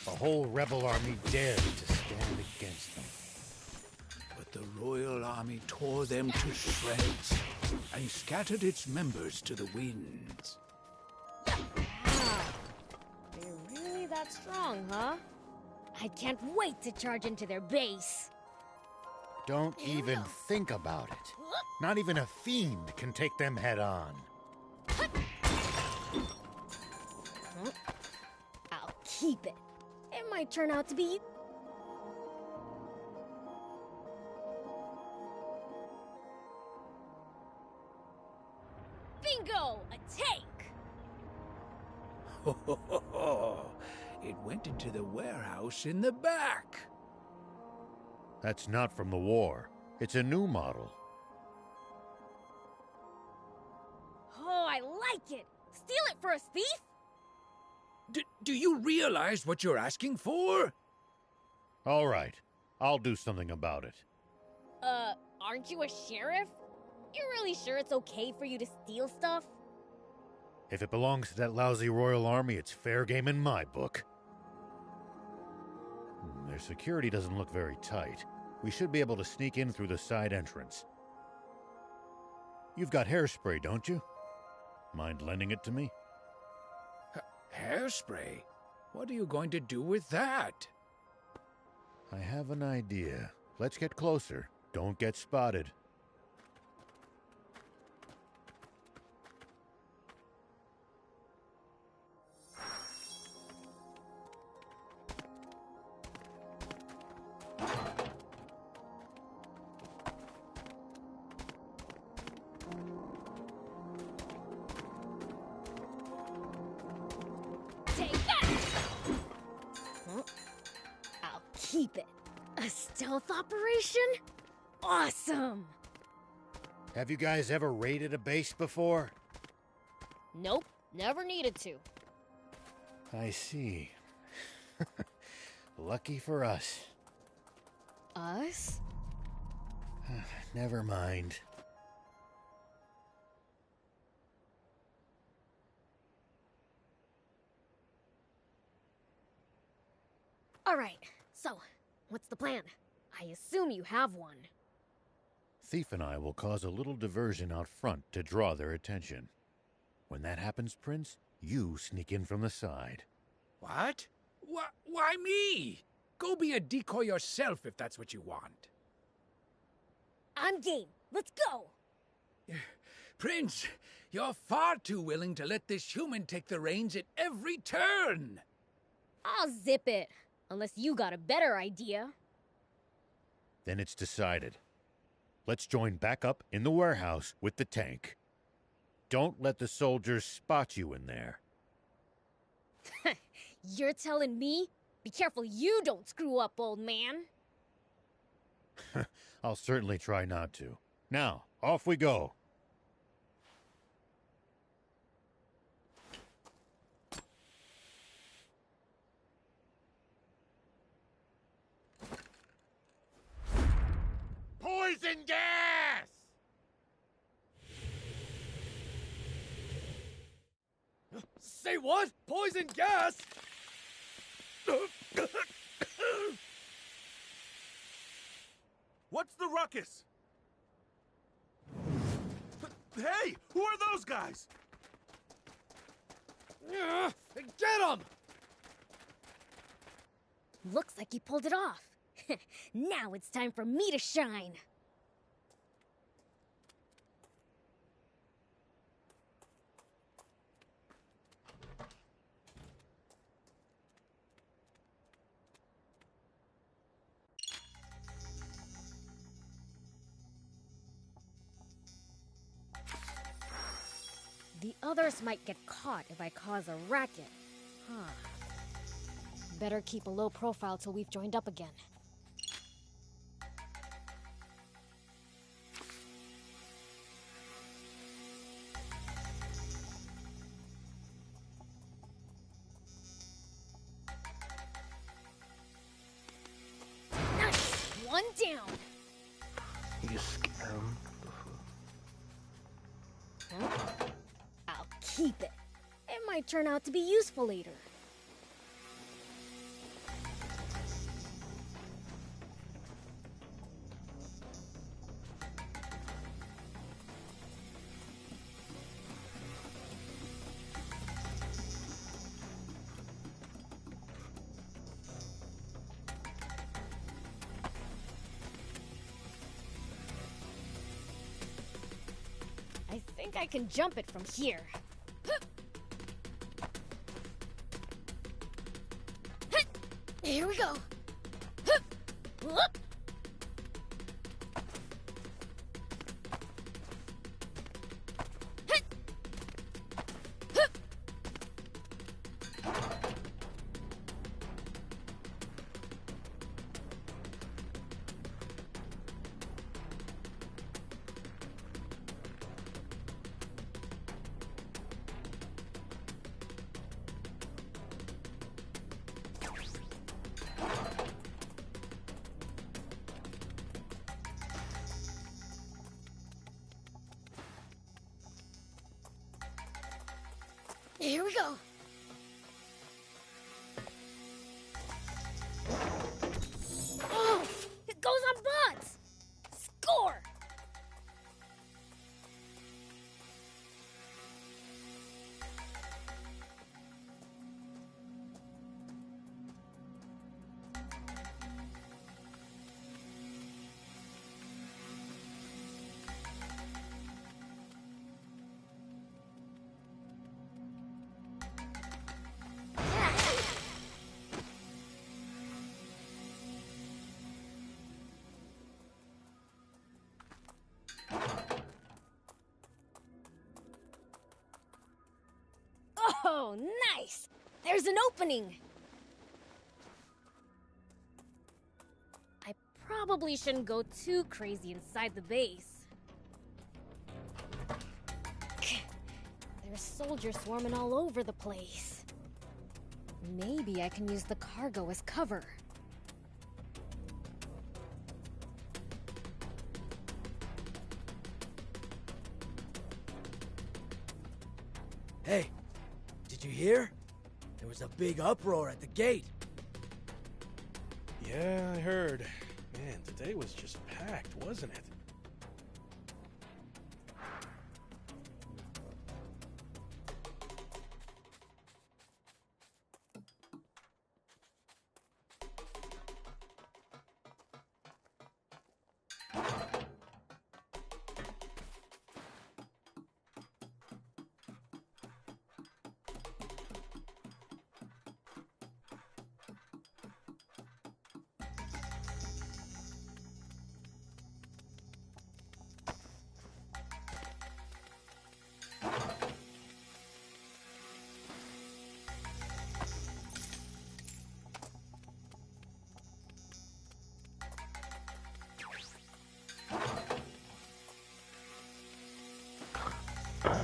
a whole rebel army dared to stand against them. But the Royal Army tore them to shreds and scattered its members to the winds. They're really that strong, huh? I can't wait to charge into their base. Don't even think about it. Not even a fiend can take them head on. I'll keep it. It might turn out to be... Bingo! A tank! Ho, ho, ho, ho. It went into the warehouse in the back. That's not from the war. It's a new model. Oh, I like it! Steal it for a thief? Do you realize what you're asking for? All right. I'll do something about it. Aren't you a sheriff? You're really sure it's okay for you to steal stuff? If it belongs to that lousy Royal Army, it's fair game in my book. Their security doesn't look very tight. We should be able to sneak in through the side entrance. You've got hairspray, don't you? Mind lending it to me? Hairspray? What are you going to do with that? I have an idea. Let's get closer. Don't get spotted. Keep it. A stealth operation? Awesome! Have you guys ever raided a base before? Nope, never needed to. I see. Lucky for us. Us? Never mind. All right, so, what's the plan? I assume you have one. Thief and I will cause a little diversion out front to draw their attention. When that happens, Prince, you sneak in from the side. What? Why me? Go be a decoy yourself if that's what you want. I'm game. Let's go! Prince, you're far too willing to let this human take the reins at every turn. I'll zip it. Unless you got a better idea. Then it's decided. Let's join back up in the warehouse with the tank. Don't let the soldiers spot you in there. You're telling me? Be careful you don't screw up, old man. I'll certainly try not to. Now, off we go. Poison gas! Say what? Poison gas? What's the ruckus? Hey, who are those guys? Get him! Looks like he pulled it off. Now it's time for me to shine. The others might get caught if I cause a racket. Huh. Better keep a low profile till we've joined up again. Nice! One down! You scare him. Huh? I'll keep it. It might turn out to be useful later. I think I can jump it from here. Here we go. Here we go. Oh, it goes on butts. Score. Oh, nice! There's an opening! I probably shouldn't go too crazy inside the base. There's soldiers swarming all over the place. Maybe I can use the cargo as cover. Hey, did you hear? There was a big uproar at the gate. Yeah, I heard. Man, today was just packed, wasn't it?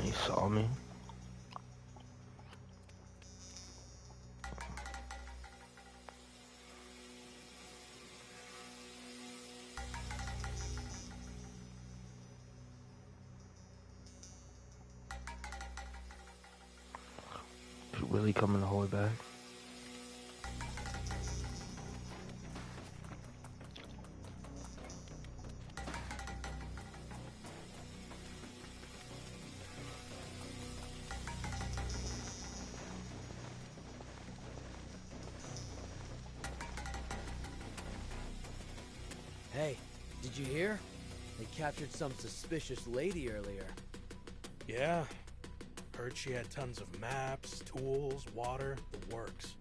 He saw me. Is Willie coming the whole way back? Hey, did you hear? They captured some suspicious lady earlier. Yeah. Heard she had tons of maps, tools, water, the works.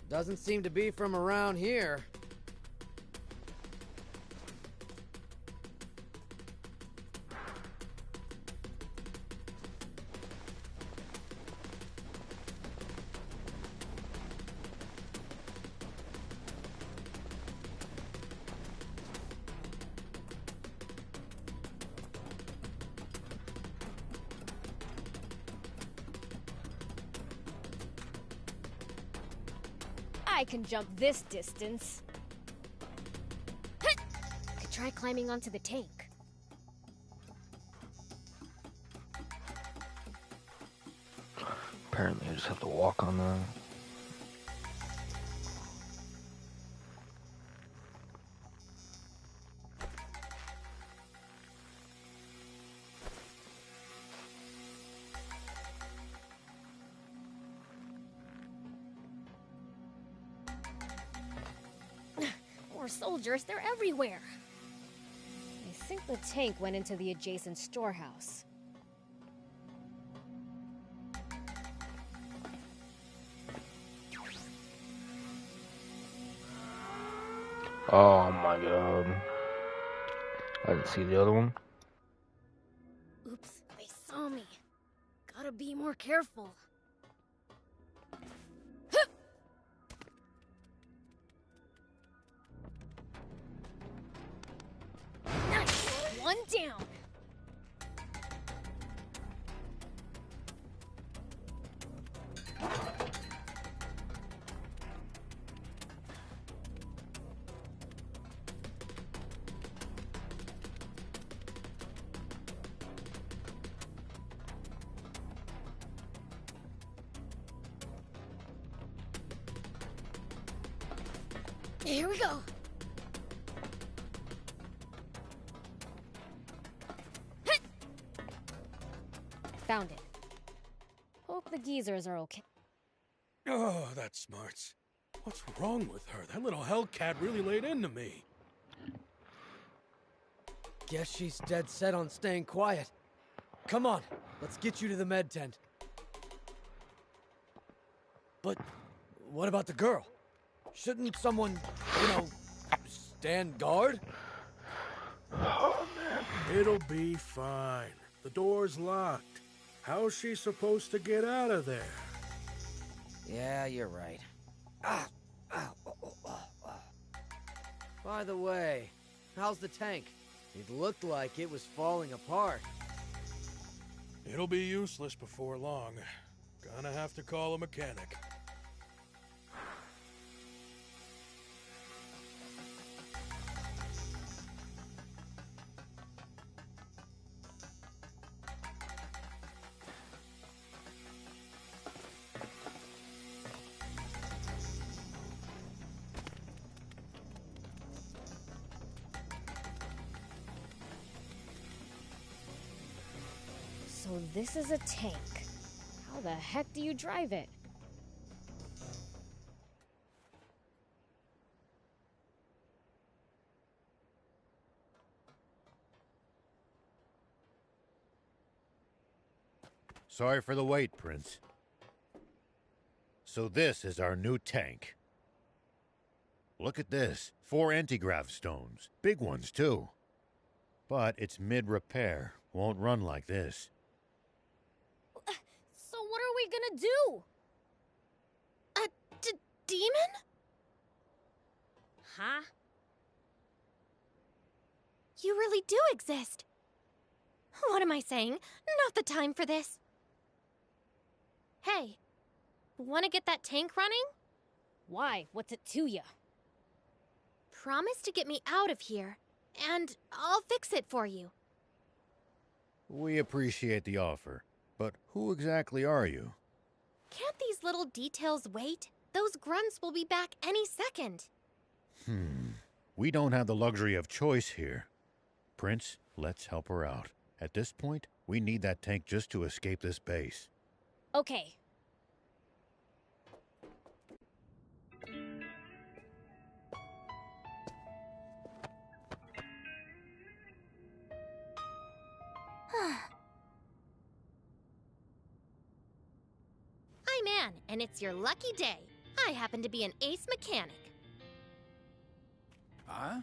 Doesn't seem to be from around here. I can jump this distance. Could try climbing onto the tank. Apparently I just have to walk on that. More soldiers, they're everywhere. I think the tank went into the adjacent storehouse. Oh my god. I didn't see the other one. Oops, they saw me. Gotta be more careful. Nice! One down! Here we go. Found it. Hope the geezers are okay. Oh, that smarts. What's wrong with her? That little hellcat really laid into me. Guess she's dead set on staying quiet. Come on, let's get you to the med tent. But what about the girl? Shouldn't someone, stand guard? Oh, man. It'll be fine. The door's locked. How's she supposed to get out of there? Yeah, you're right. By the way, how's the tank? It looked like it was falling apart. It'll be useless before long. Gonna have to call a mechanic. So this is a tank. How the heck do you drive it? Sorry for the wait, Prince. So this is our new tank. Look at this. 4 anti-grav stones. Big ones, too. But it's mid-repair. Won't run like this. we gonna do? A demon? Huh? You really do exist. What am I saying? Not the time for this. Hey, wanna get that tank running? Why? What's it to ya? Promise to get me out of here, and I'll fix it for you. We appreciate the offer, but who exactly are you? Can't these little details wait? Those grunts will be back any second. We don't have the luxury of choice here. Prince, let's help her out. At this point, we need that tank just to escape this base. Okay. I'm Anne, and it's your lucky day. I happen to be an ace mechanic. Huh?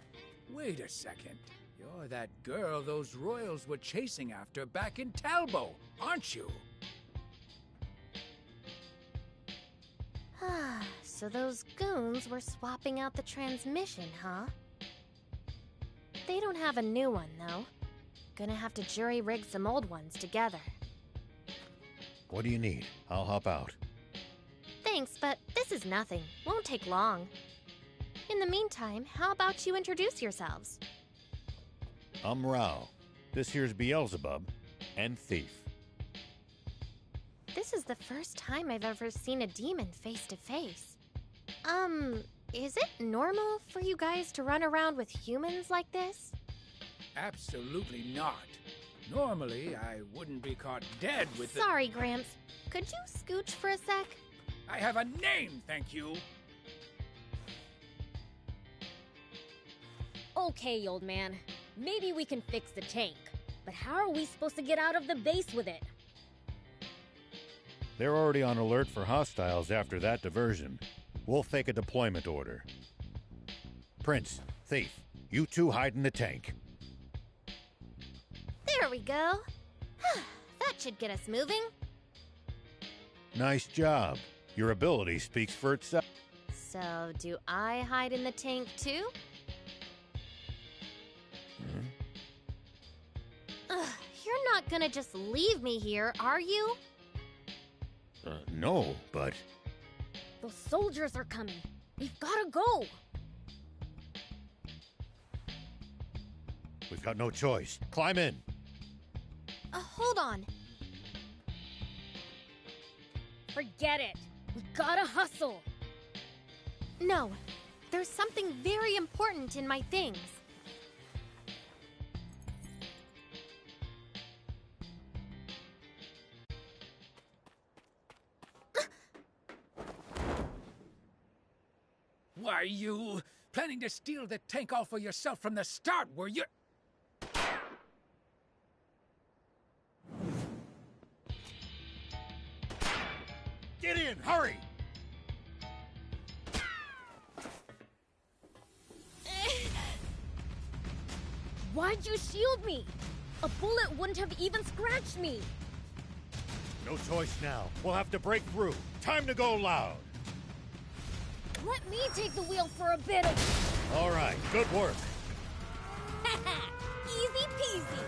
Wait a second. You're that girl those royals were chasing after back in Talbot, aren't you? So those goons were swapping out the transmission, huh? They don't have a new one, though. Gonna have to jury-rig some old ones together. What do you need? I'll hop out. Thanks, but this is nothing. Won't take long. In the meantime, how about you introduce yourselves? I'm Rao. This here's Beelzebub and Thief. This is the first time I've ever seen a demon face to face. Is it normal for you guys to run around with humans like this? Absolutely not. Normally, I wouldn't be caught dead with the— Sorry, Gramps. Could you scooch for a sec? I have a name, thank you. Okay, old man. Maybe we can fix the tank. But how are we supposed to get out of the base with it? They're already on alert for hostiles after that diversion. We'll fake a deployment order. Prince, Thief, you two hide in the tank. There we go. That should get us moving. Nice job. Your ability speaks for itself. So, do I hide in the tank too? You're not gonna just leave me here, are you? No, but... Those soldiers are coming. We've gotta go. We've got no choice. Climb in. Hold on. Forget it. We gotta hustle. No, there's something very important in my things. Why, you planning to steal the tank all for yourself from the start, were you? Get in, hurry! Why'd you shield me? A bullet wouldn't have even scratched me. No choice now. We'll have to break through. Time to go loud. Let me take the wheel for a bit of... All right, good work. Easy peasy.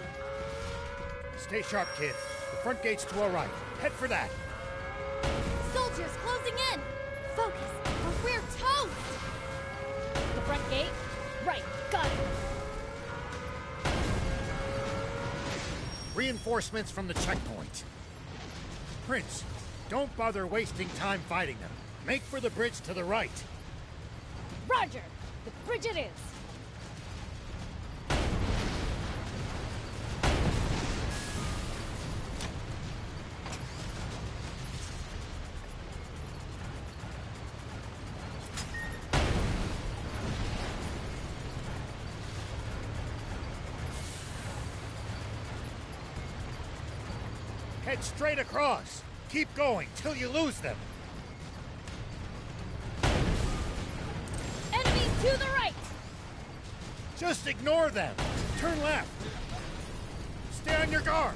Stay sharp, kid. The front gate's to our right. Head for that. Soldiers closing in! Focus, or we're toast! The front gate? Right, got it. Reinforcements from the checkpoint. Prince, don't bother wasting time fighting them. Make for the bridge to the right. Roger! The bridge it is! Head straight across. Keep going till you lose them. Enemies to the right! Just ignore them. Turn left. Stay on your guard.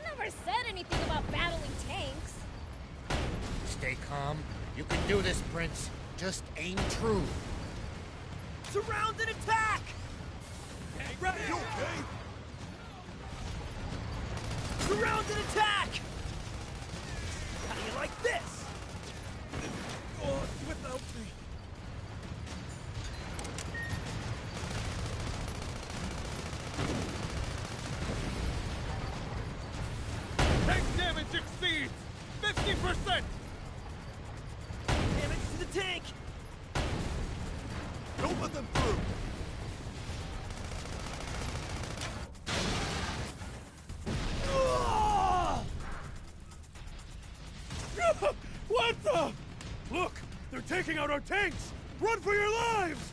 never said anything about battling tanks. Stay calm. You can do this, Prince. Just aim true. Surround and attack! Right. You okay? Surround and attack! How do you like this? Oh, without me. Tank damage exceeds 50%! Damage to the tank! Don't let them through! What the? Look! They're taking out our tanks! Run for your lives!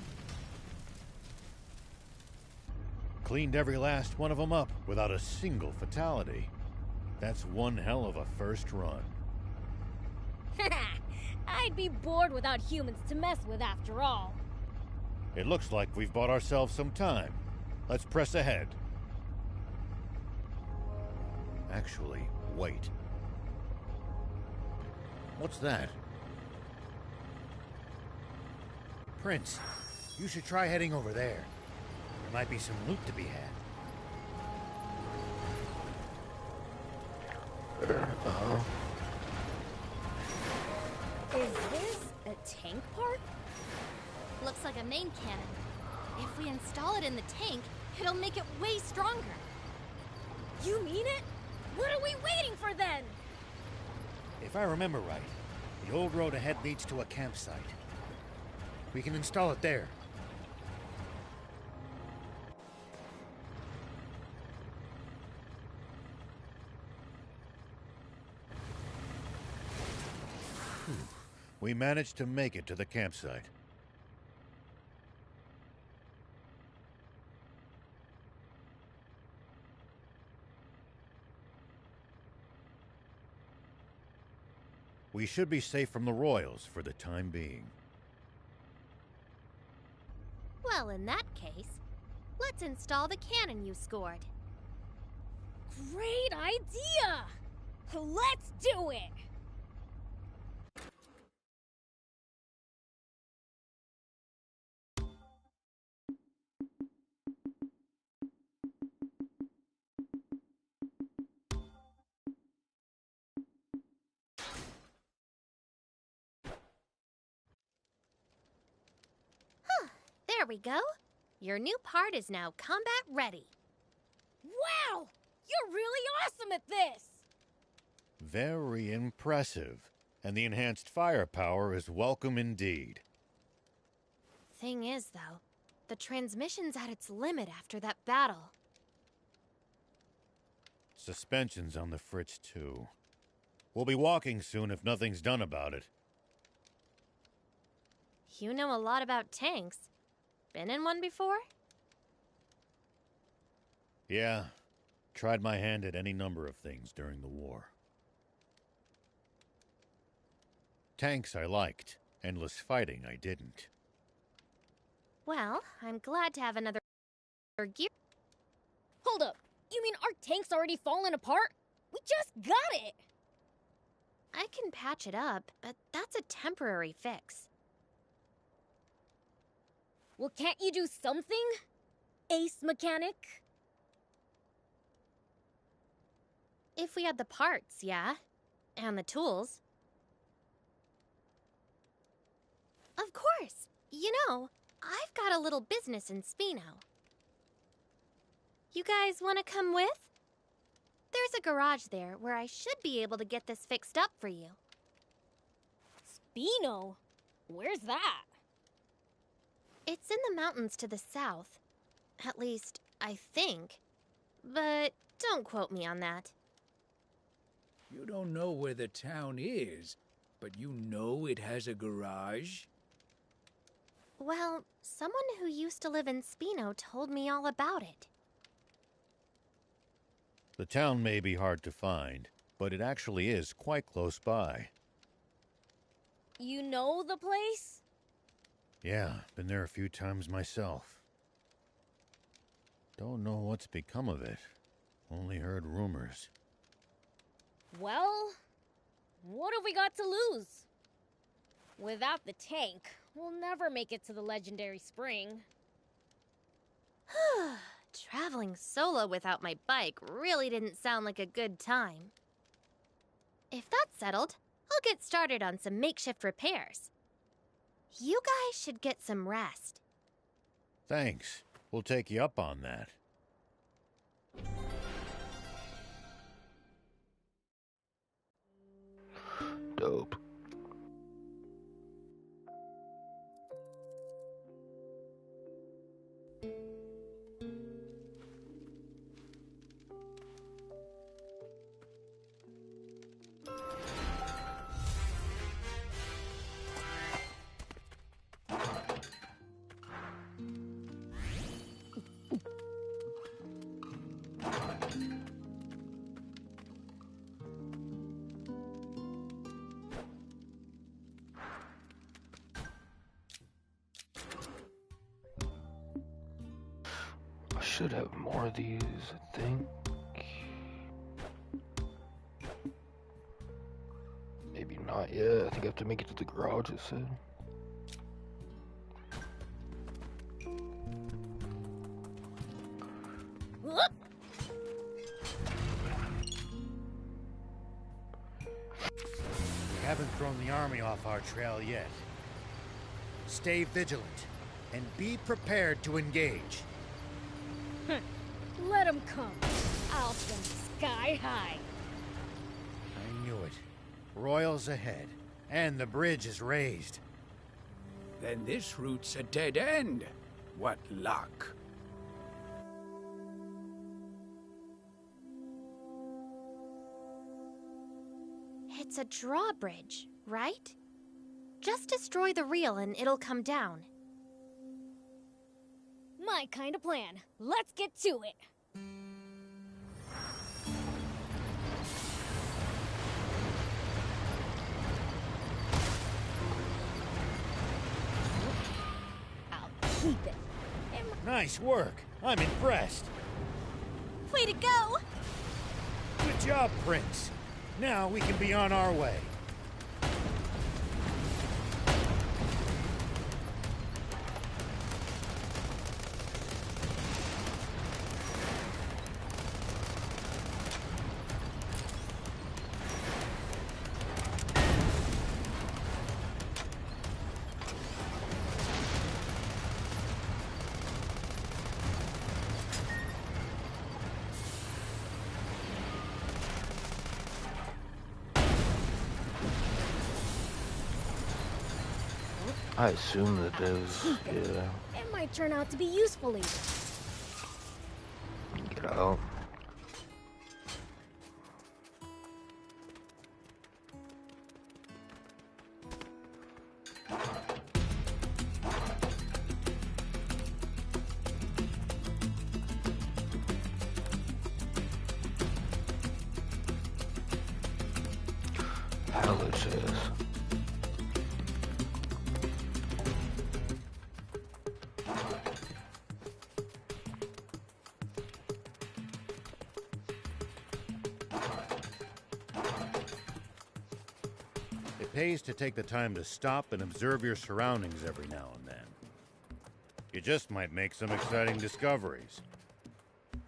Cleaned every last one of them up without a single fatality. That's one hell of a first run. I'd be bored without humans to mess with after all. It looks like we've bought ourselves some time. Let's press ahead. Actually, wait. What's that? Prince, you should try heading over there. There might be some loot to be had. Is this a tank part? Looks like a main cannon. If we install it in the tank, it'll make it way stronger. You mean it? What are we waiting for then? If I remember right, the old road ahead leads to a campsite. We can install it there. We managed to make it to the campsite. We should be safe from the Royals for the time being. Well, in that case, let's install the cannon you scored. Great idea! Let's do it! There we go. Your new part is now combat ready. Wow! You're really awesome at this! Very impressive. And the enhanced firepower is welcome indeed. Thing is, though, the transmission's at its limit after that battle. Suspension's on the fritz, too. We'll be walking soon if nothing's done about it. You know a lot about tanks. Been in one before? Yeah. Tried my hand at any number of things during the war. Tanks I liked. Endless fighting I didn't. Well, I'm glad to have another gear. Hold up! You mean our tank's already fallen apart? We just got it! I can patch it up, but that's a temporary fix. Well, can't you do something? Ace mechanic? If we had the parts, yeah. And the tools. Of course! You know, I've got a little business in Spino. You guys want to come with? There's a garage there where I should be able to get this fixed up for you. Spino? Where's that? It's in the mountains to the south. At least, I think. But don't quote me on that. You don't know where the town is, but you know it has a garage? Well, someone who used to live in Spino told me all about it. The town may be hard to find, but it actually is quite close by. You know the place? Yeah, been there a few times myself. Don't know what's become of it. Only heard rumors. Well, what have we got to lose? Without the tank, we'll never make it to the legendary spring. Traveling solo without my bike really didn't sound like a good time. If that's settled, I'll get started on some makeshift repairs. You guys should get some rest. Thanks. We'll take you up on that. Dope. I should have more of these, I think. Maybe not yet. I think I have to make it to the garage, it said. We haven't thrown the army off our trail yet. Stay vigilant and be prepared to engage. Let them come. I'll send sky high. I knew it. Royals ahead, and the bridge is raised. Then this route's a dead end. What luck. It's a drawbridge, right? Just destroy the reel and it'll come down. My kind of plan. Let's get to it. I'll keep it. Nice work. I'm impressed. Way to go! Good job, Prince. Now we can be on our way. I assume that there's, yeah. It might turn out to be useful later. Get out. Hella chest. It pays to take the time to stop and observe your surroundings every now and then. You just might make some exciting discoveries.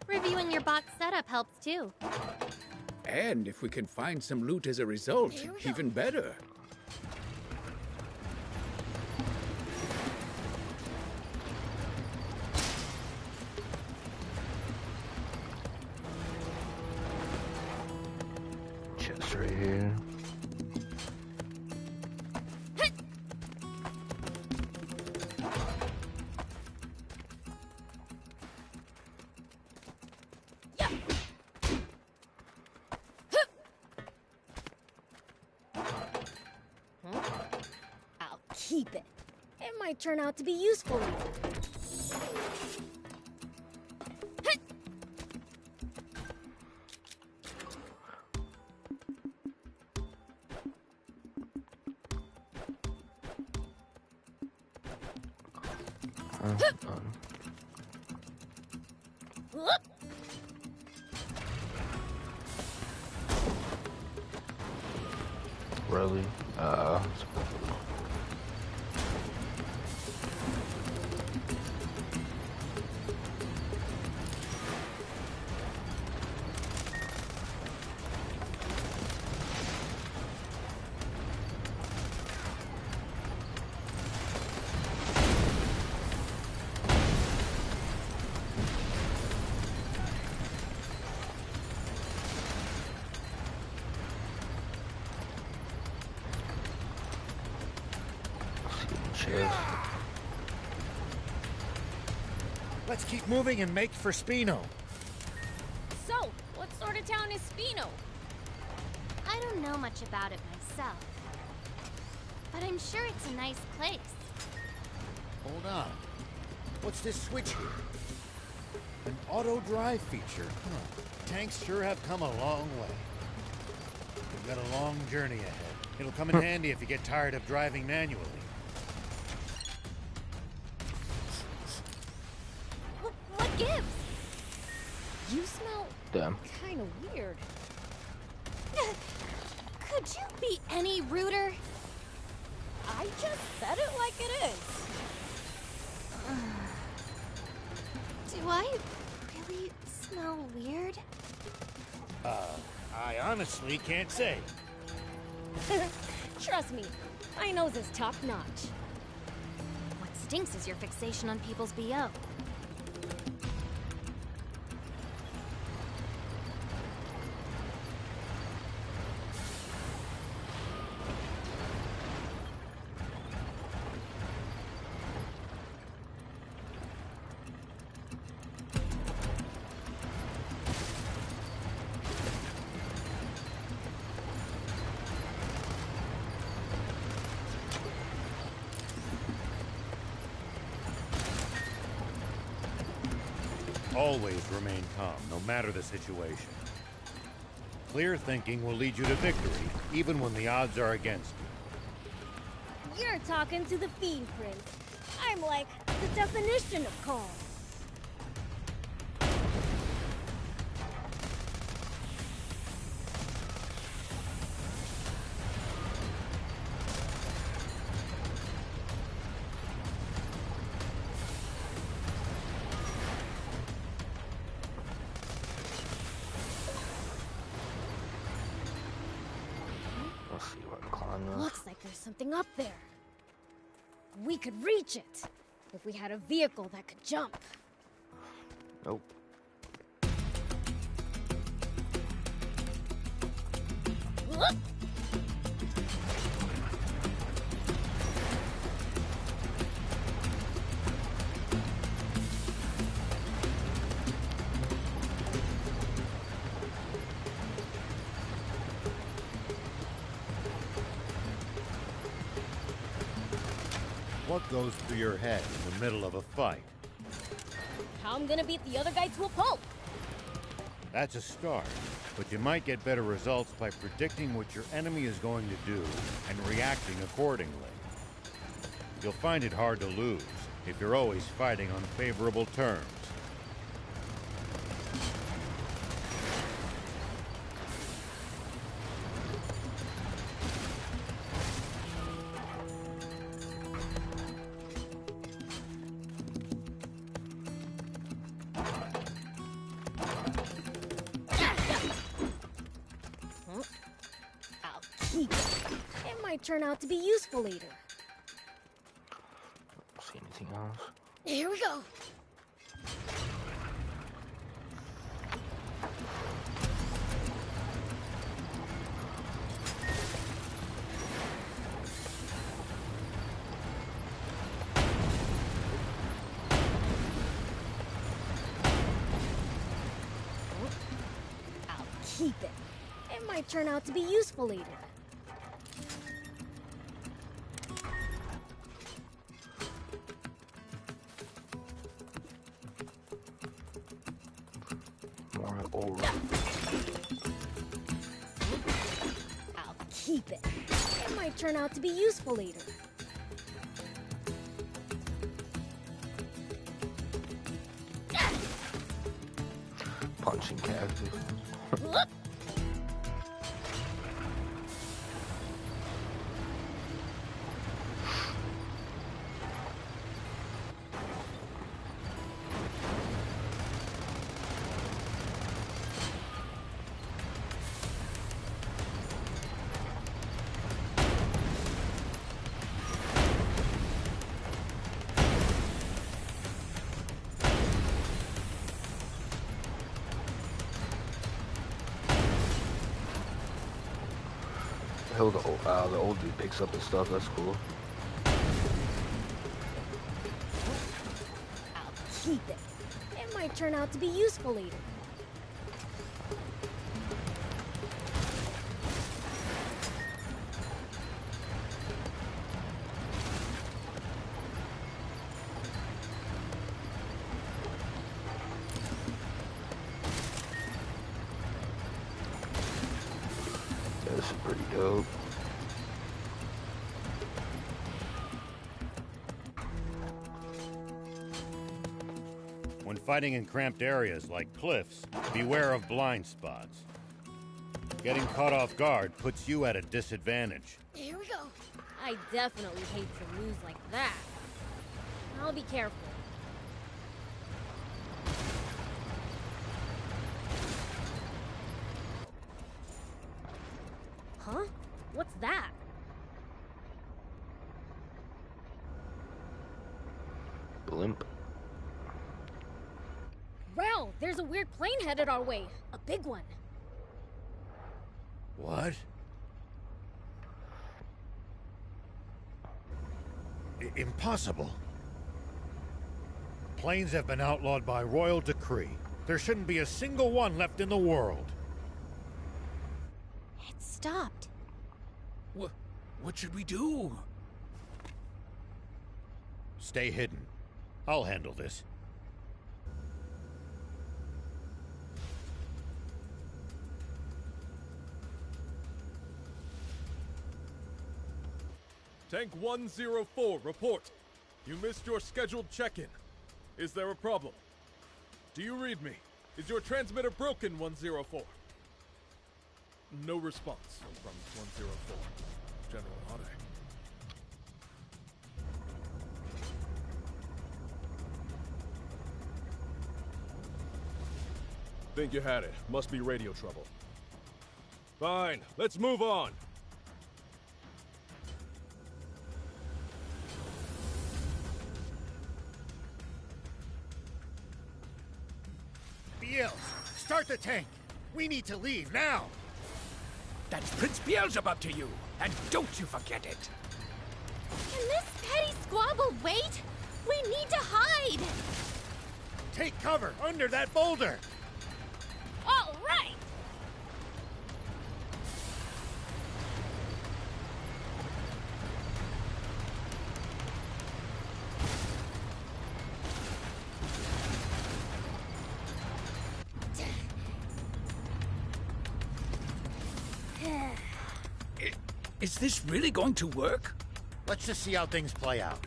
Reviewing your box setup helps too. And if we can find some loot as a result, even better. Chest right here. I'll keep it. It might turn out to be useful later. really. Let's keep moving and make for Spino. So, what sort of town is Spino? I don't know much about it myself, but I'm sure it's a nice place. Hold on. What's this switch here? An auto drive feature. Huh. Tanks sure have come a long way. We've got a long journey ahead. It'll come in handy if you get tired of driving manually. What gives? You smell Damn. kind of weird. Could you be any ruder? I just said it like it is. Do I really smell weird? I honestly can't say. Trust me, my nose is top notch. What stinks is your fixation on people's BO. Always remain calm, no matter the situation. Clear thinking will lead you to victory, even when the odds are against you. You're talking to the Fiend Prince. I'm like the definition of calm. Let's see if I can climb this. Looks like there's something up there. We could reach it if we had a vehicle that could jump. Nope. Look! What goes through your head in the middle of a fight? How I'm gonna beat the other guy to a pulp. That's a start, but you might get better results by predicting what your enemy is going to do and reacting accordingly. You'll find it hard to lose if you're always fighting on favorable terms. I'll keep it. It might turn out to be useful later. See anything else? Here we go. I'll keep it. It might turn out to be useful later. More aura. I'll keep it. It might turn out to be useful later. Punching cactus. Hell, the old dude picks up his stuff. That's cool. I'll keep it. It might turn out to be useful later. This is pretty dope. When fighting in cramped areas like cliffs, beware of blind spots. Getting caught off guard puts you at a disadvantage. Here we go. I definitely hate to lose like that. I'll be careful. Huh? What's that? Blimp. Rel, there's a weird plane headed our way. A big one. What? Impossible. Planes have been outlawed by royal decree. There shouldn't be a single one left in the world. It stopped. What should we do? Stay hidden. I'll handle this. Tank 104, report. You missed your scheduled check-in. Is there a problem? Do you read me? Is your transmitter broken, 104? No response from 104. General Ade. Think you had it. Must be radio trouble. Fine, let's move on. Biel, start the tank. We need to leave now. That's Prince Beelzebub to you, and don't you forget it. Can this petty squabble wait? We need to hide! Take cover under that boulder. All right! Is this really going to work? Let's just see how things play out.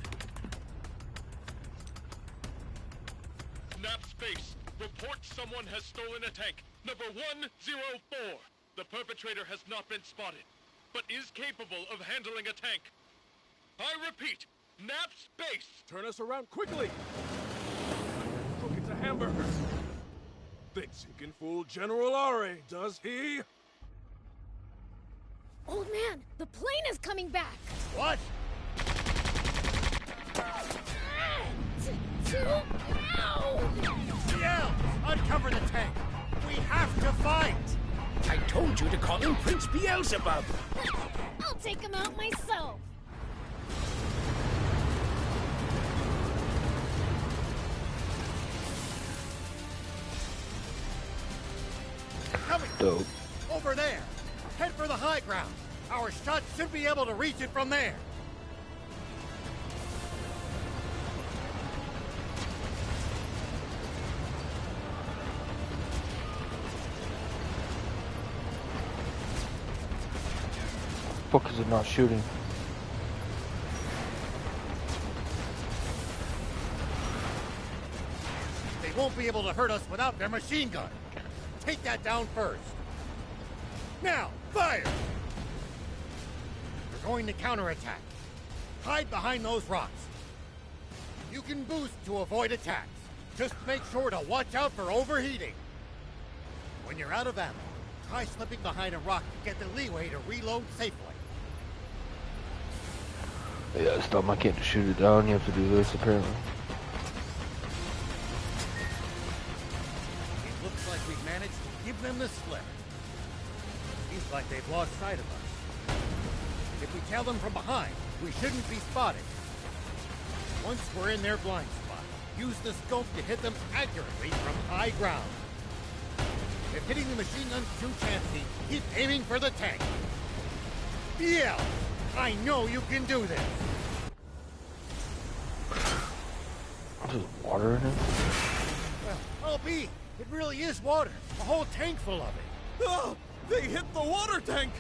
Snap space. Report someone has stolen a tank. Number 104. The perpetrator has not been spotted, but is capable of handling a tank. I repeat, nap space. Turn us around quickly. Look, it's a hamburger. Thinks he can fool General Ari, does he? Old man, the plane is coming back. What? Biel, uncover the tank. We have to fight. I told you to call him Prince Beelzebub. I'll take him out myself. Coming. Dope. Over there. Head for the high ground. Our shots should be able to reach it from there. Fuck is it not shooting? They won't be able to hurt us without their machine gun. Take that down first. Now, fire! We're going to counterattack. Hide behind those rocks. You can boost to avoid attacks. Just make sure to watch out for overheating. When you're out of ammo, try slipping behind a rock to get the leeway to reload safely. Yeah, stop my kid to shoot it down. You have to do this, apparently. It looks like we've managed to give them the slip. Seems like they've lost sight of us. If we tail them from behind, we shouldn't be spotted. Once we're in their blind spot, use the scope to hit them accurately from high ground. If hitting the machine gun's too chancy, keep aiming for the tank. BL, I know you can do this. There's water in it? Well, I'll be. It really is water. A whole tank full of it. Oh, they hit the water tank!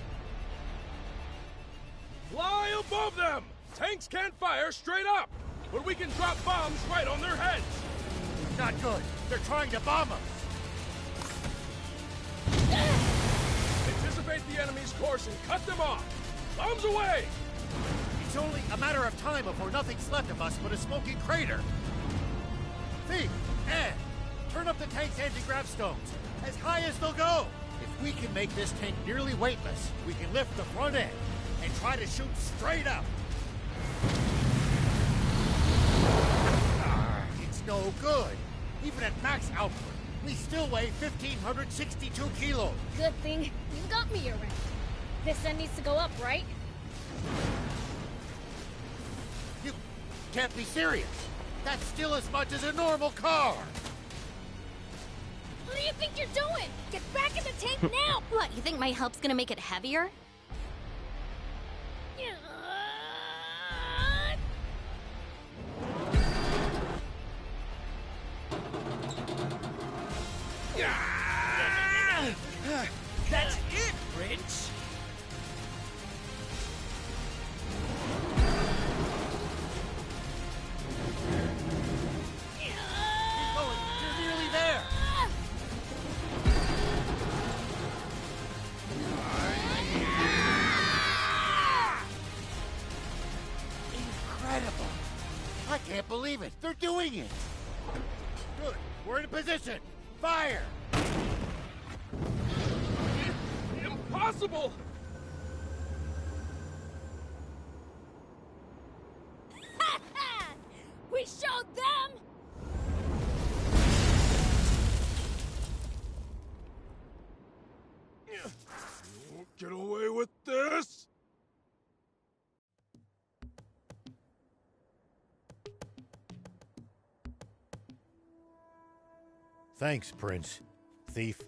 Fly above them! Tanks can't fire straight up, but we can drop bombs right on their heads. Not good. They're trying to bomb us. Anticipate the enemy's course and cut them off. Bombs away! It's only a matter of time before nothing's left of us but a smoking crater. Thief, Ann, turn up the tank's anti-grav stones, as high as they'll go. If we can make this tank nearly weightless, we can lift the front end and try to shoot straight up. It's no good. Even at max output, we still weigh 1,562 kilos. Good thing you got me around. This end needs to go up, right? You can't be serious. That's still as much as a normal car. What do you think you're doing? Get back in the tank now! What, you think my help's gonna make it heavier? That's it, Prince! Keep going. You're nearly there. Incredible. I can't believe it. They're doing it. Good. We're in position. Fire! Impossible! We showed them! You won't get away with this! Thanks, Prince. Thief,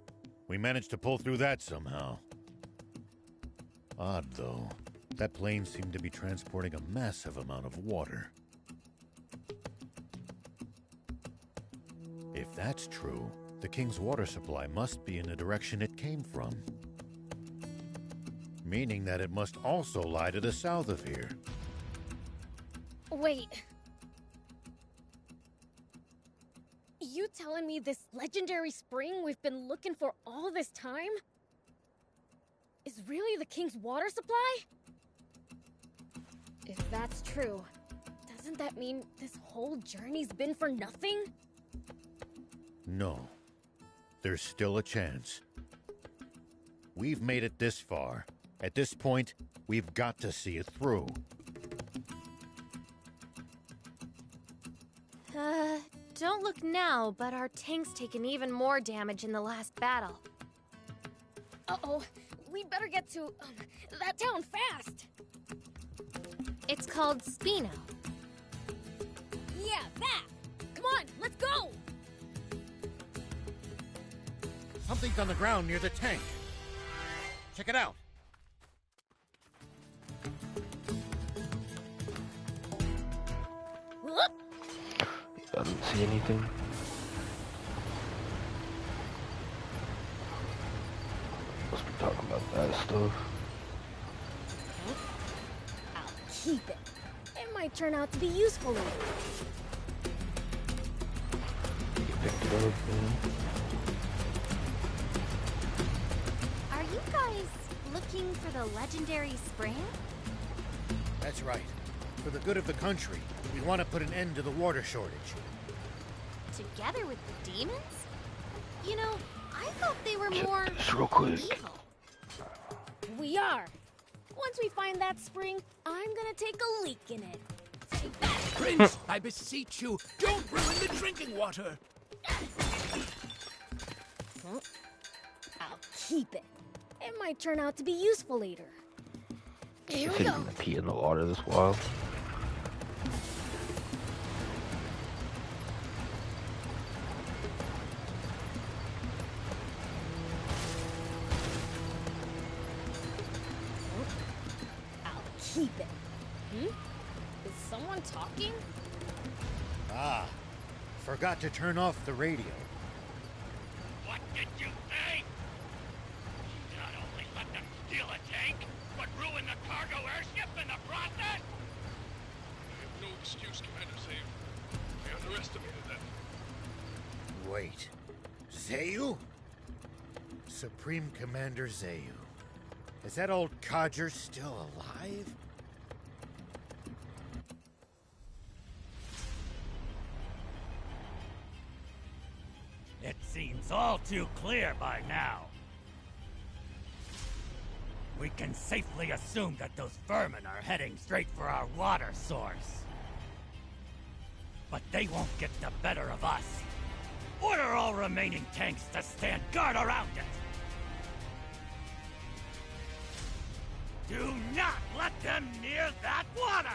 we managed to pull through that somehow. Odd, though. That plane seemed to be transporting a massive amount of water. If that's true, the king's water supply must be in the direction it came from. Meaning that it must also lie to the south of here. Wait. You telling me this legendary spring we've been looking for all this time is really the king's water supply? If that's true, doesn't that mean this whole journey's been for nothing? No. There's still a chance. We've made it this far. At this point, we've got to see it through. Don't look now, but our tank's taken even more damage in the last battle. Uh-oh. We'd better get to, that town fast. It's called Spino. Yeah, that! Come on, let's go! Something's on the ground near the tank. Check it out. Whoop! I didn't see anything. Must be talking about that stuff. I'll keep it. It might turn out to be useful later. You picked it up, man. Are you guys looking for the legendary spring? That's right. For the good of the country, we want to put an end to the water shortage. Together with the demons? You know, I thought they were more Just real quick. evil. We are. Once we find that spring, I'm gonna take a leak in it. Take that! Prince, I beseech you, don't ruin the drinking water. I'll keep it. It might turn out to be useful later. Here I we said go. he's gonna pee in the water this wild. I'll keep it. Is someone talking? Ah, forgot to turn off the radio. What did you say? You not only let them steal a tank, but ruin the cargo airship in the process? I have no excuse, Commander Zayu. I underestimated that. Wait, Zayu? Supreme Commander Zayu. Is that old codger still alive? It seems all too clear by now. We can safely assume that those vermin are heading straight for our water source. But they won't get the better of us. Order all remaining tanks to stand guard around it. Do not let them near that water!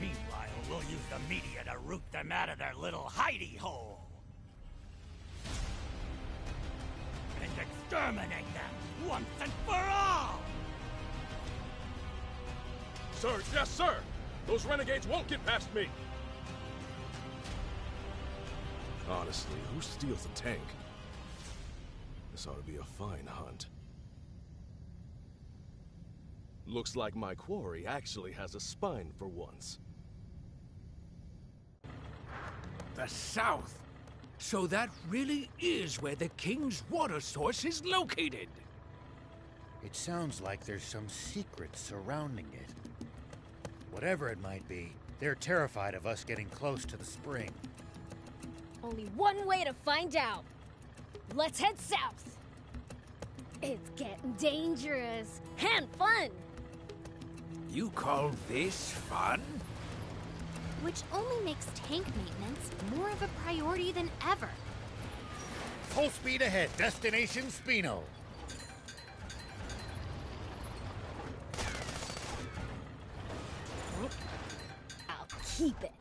Meanwhile, we'll use the media to root them out of their little hidey hole. And exterminate them once and for all! Sir, yes, sir! Those renegades won't get past me! Honestly, who steals a tank? This ought to be a fine hunt. Looks like my quarry actually has a spine for once. The south. So that really is where the king's water source is located. It sounds like there's some secret surrounding it. Whatever it might be, they're terrified of us getting close to the spring. Only one way to find out. Let's head south. It's getting dangerous and fun. You call this fun? Which only makes tank maintenance more of a priority than ever. Full speed ahead, destination Spino. I'll keep it.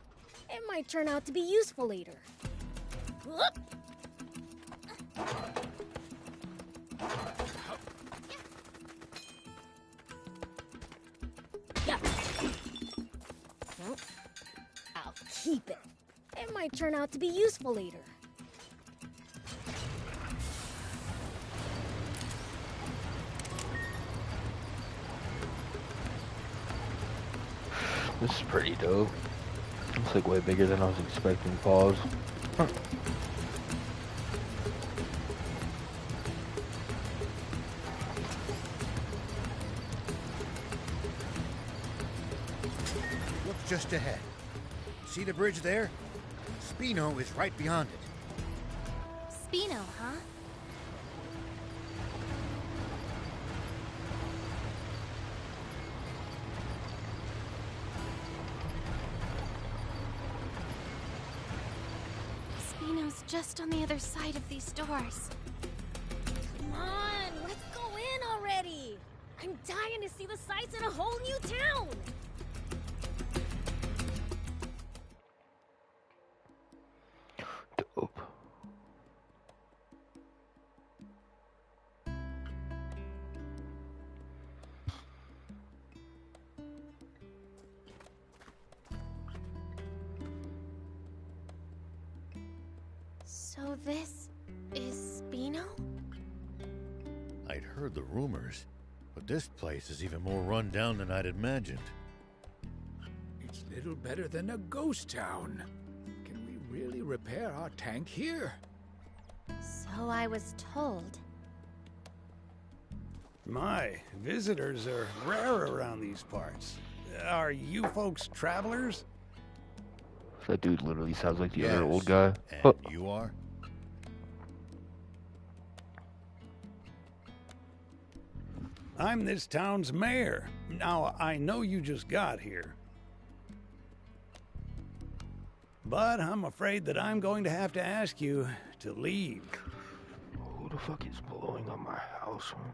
It might turn out to be useful later. Whoop. Yeah. I'll keep it. It might turn out to be useful later. This is pretty dope. It's like way bigger than I was expecting. Pause. Huh. Look just ahead. See the bridge there? Spino is right beyond it. Spino, huh? Spino's just on the other side of these doors. Come on, let's go in already. I'm dying to see the sights in a whole new town. Dope. So this is Spino? I'd heard the rumors, but this place is even more run down than I'd imagined. It's little better than a ghost town. Can we really repair our tank here? So I was told. My, visitors are rare around these parts. Are you folks travelers? That dude literally sounds like the other Yes, old guy. And you are? I'm this town's mayor. Now, I know you just got here. But I'm afraid that I'm going to have to ask you to leave. Who the fuck is blowing on my house, man?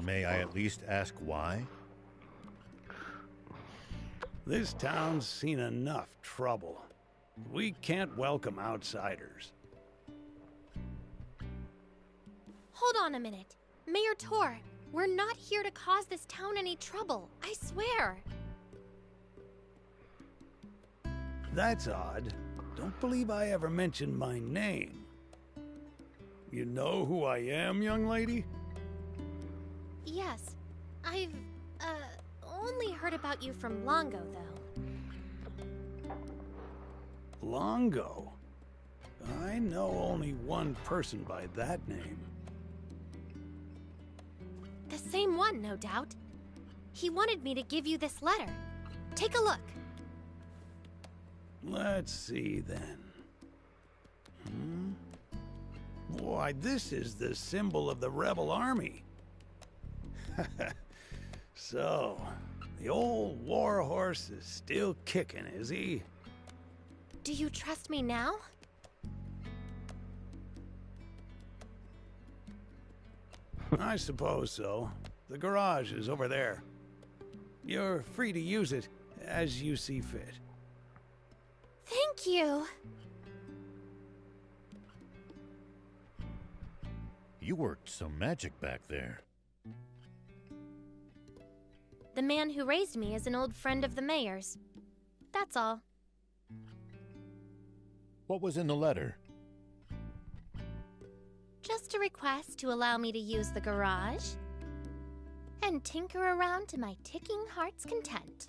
May I at least ask why? This town's seen enough trouble. We can't welcome outsiders. Hold on a minute. Mayor Tor, we're not here to cause this town any trouble. I swear. That's odd. Don't believe I ever mentioned my name. You know who I am, young lady? Yes. I've, only heard about you from Longo, though. Longo? I know only one person by that name. The same one, no doubt. He wanted me to give you this letter. Take a look. Let's see, then. Why, this is the symbol of the rebel army. So, the old war horse is still kicking, is he? Do you trust me now? I suppose so. The garage is over there. You're free to use it as you see fit. Thank you. You worked some magic back there. The man who raised me is an old friend of the mayor's. That's all. What was in the letter? Just a request to allow me to use the garage and tinker around to my ticking heart's content.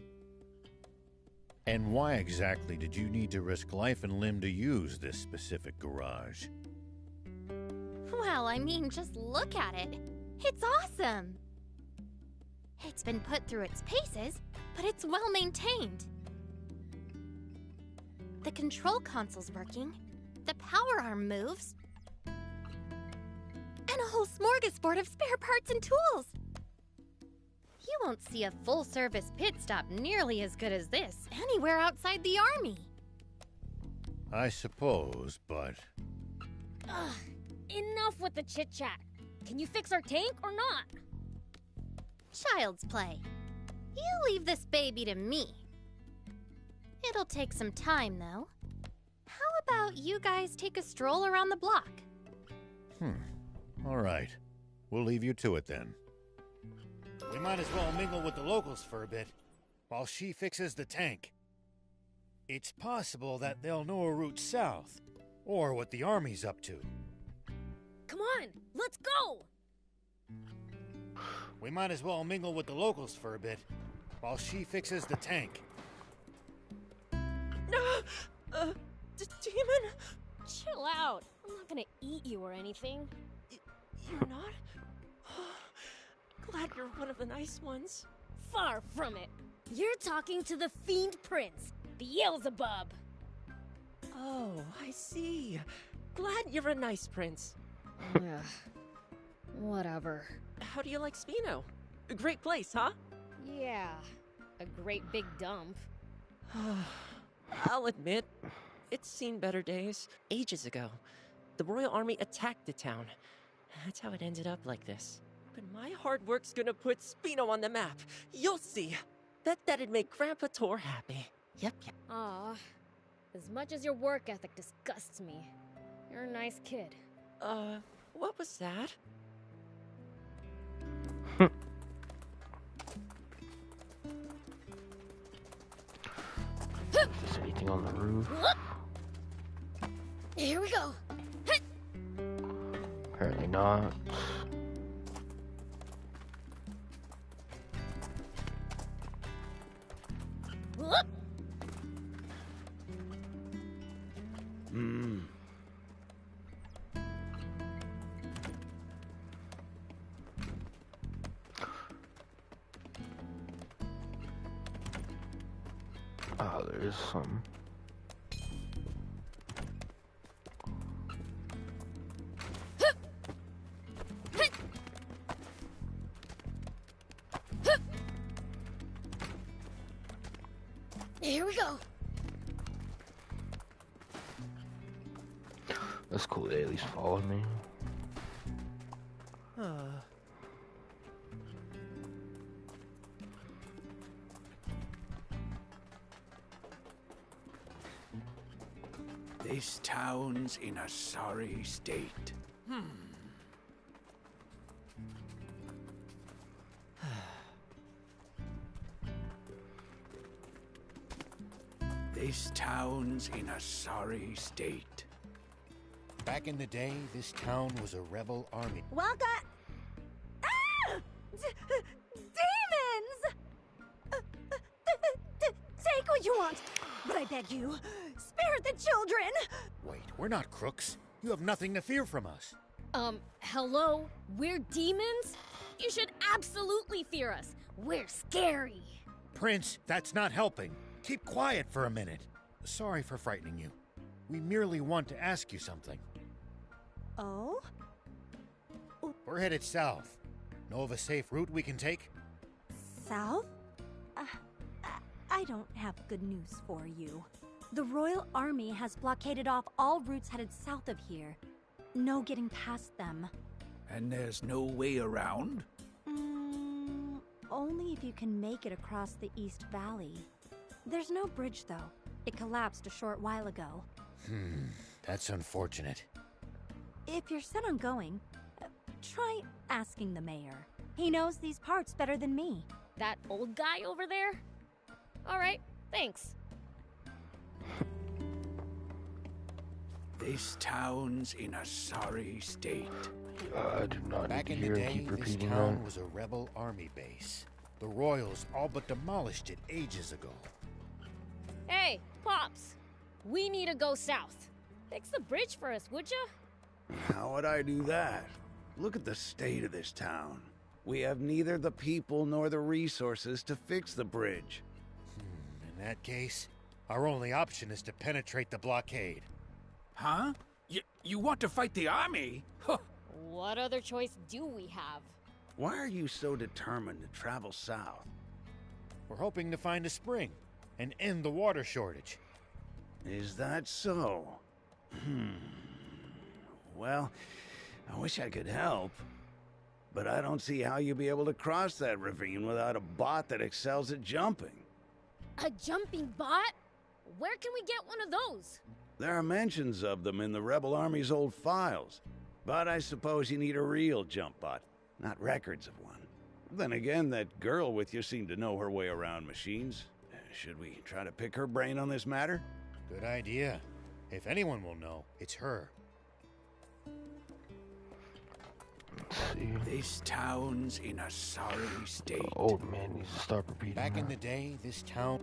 And why exactly did you need to risk life and limb to use this specific garage? Well, I mean, just look at it. It's awesome. It's been put through its paces, but it's well maintained. The control console's working, the power arm moves, and a whole smorgasbord of spare parts and tools. You won't see a full-service pit stop nearly as good as this anywhere outside the army. I suppose, but... Ugh, enough with the chit-chat. Can you fix our tank or not? Child's play. You leave this baby to me. It'll take some time, though. How about you guys take a stroll around the block? All right. We'll leave you to it then. We might as well mingle with the locals for a bit, while she fixes the tank. It's possible that they'll know a route south, or what the army's up to. Come on, let's go! We might as well mingle with the locals for a bit, while she fixes the tank. Demon? Chill out. I'm not gonna eat you or anything. You're not? Glad you're one of the nice ones. Far from it. You're talking to the Fiend Prince, Beelzebub. Oh, I see. Glad you're a nice prince. Yeah. Whatever. How do you like Spino? A great place, huh? Yeah. A great big dump. I'll admit, it's seen better days. Ages ago, the Royal Army attacked the town. That's how it ended up like this. But my hard work's gonna put Spino on the map. You'll see. Bet that'd make Grandpa Tor happy. Yep. Aw. As much as your work ethic disgusts me, you're a nice kid. What was that? Is there anything on the roof? Here we go. Apparently not. Oh, there is some. Here we go. That's cool. They at least followed me. This town's in a sorry state. This town's in a sorry state. Back in the day, this town was a rebel army. Welcome. Ah! Demons! Take what you want, but I beg you, spare the children! Wait, we're not crooks. You have nothing to fear from us. Hello? We're demons? You should absolutely fear us. We're scary. Prince, that's not helping. Keep quiet for a minute. Sorry for frightening you. We merely want to ask you something. Oh? We're headed south. Know of a safe route we can take? South? I don't have good news for you. The Royal Army has blockaded off all routes headed south of here. No getting past them. And there's no way around? Only if you can make it across the East Valley. There's no bridge, though. It collapsed a short while ago. That's unfortunate. If you're set on going, try asking the mayor. He knows these parts better than me. That old guy over there? Alright, thanks. This town's in a sorry state. I do not Back need in to the hear him day, keep this repeating town that. was a rebel army base. The Royals all but demolished it ages ago. Hey, Pops. We need to go south. Fix the bridge for us, would ya? How would I do that? Look at the state of this town. We have neither the people nor the resources to fix the bridge. In that case, our only option is to penetrate the blockade. Huh? You want to fight the army? What other choice do we have? Why are you so determined to travel south? We're hoping to find a spring and end the water shortage. Is that so? Well, I wish I could help. But I don't see how you'll be able to cross that ravine without a bot that excels at jumping. A jumping bot? Where can we get one of those? There are mentions of them in the Rebel Army's old files. But I suppose you need a real jump bot, not records of one. Then again, that girl with you seemed to know her way around machines. Should we try to pick her brain on this matter? Good idea. If anyone will know, it's her. Let's see. This town's in a sorry state. The old man needs to stop repeating Back in that. the day, this town...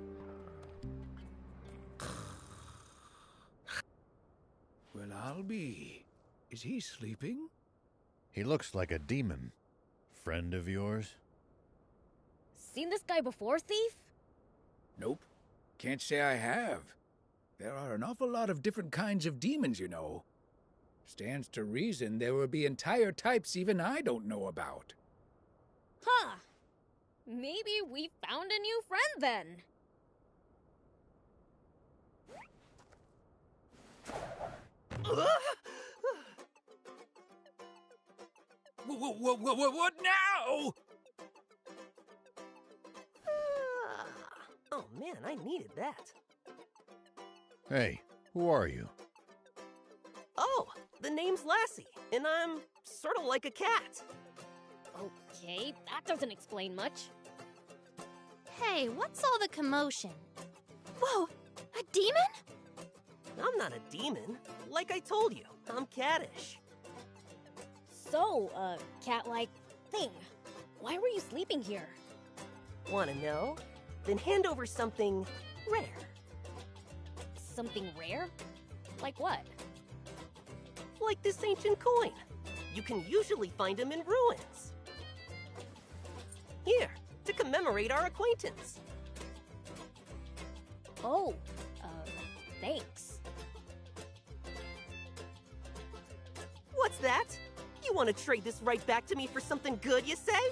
Well, I'll be. Is he sleeping? He looks like a demon. Friend of yours? Seen this guy before, Thief? Nope. Can't say I have. There are an awful lot of different kinds of demons, you know. Stands to reason there will be entire types even I don't know about. Huh. Maybe we found a new friend then. What now? Oh man, I needed that. Hey, who are you? Oh, the name's Lassie, and I'm sort of like a cat. Okay, that doesn't explain much. Hey, what's all the commotion? Whoa! A demon? I'm not a demon. Like I told you, I'm cattish. So, cat-like thing. Why were you sleeping here? Wanna know? Then hand over something rare. Something rare? Like what? Like this ancient coin. You can usually find them in ruins. Here, to commemorate our acquaintance. Oh, thanks. What's that? You want to trade this right back to me for something good, you say?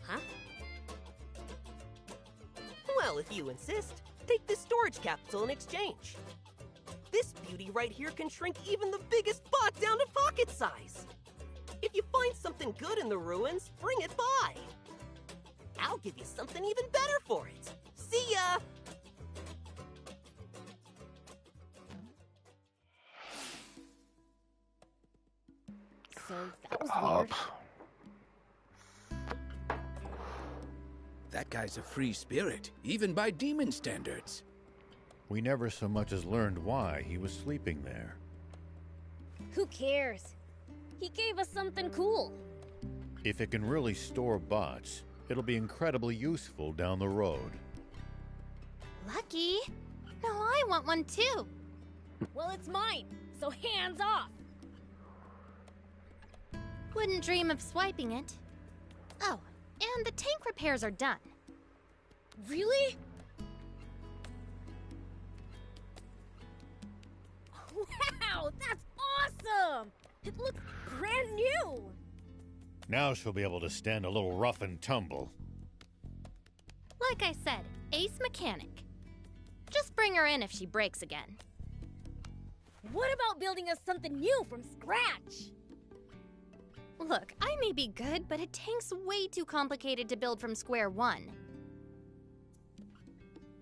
Huh? Well, if you insist, take this storage capsule in exchange. This beauty right here can shrink even the biggest bot down to pocket size. If you find something good in the ruins, bring it by. I'll give you something even better for it. See ya! so that was weird. Hops. That guy's a free spirit, even by demon standards. We never so much as learned why he was sleeping there. Who cares? He gave us something cool. If it can really store bots, it'll be incredibly useful down the road. Lucky. No, I want one too. Well, it's mine, so hands off. Wouldn't dream of swiping it. Oh, and the tank repairs are done. Really? Wow, that's awesome! It looks brand new! Now she'll be able to stand a little rough and tumble. Like I said, ace mechanic. Just bring her in if she breaks again. What about building us something new from scratch? Look, I may be good, but a tank's way too complicated to build from square one.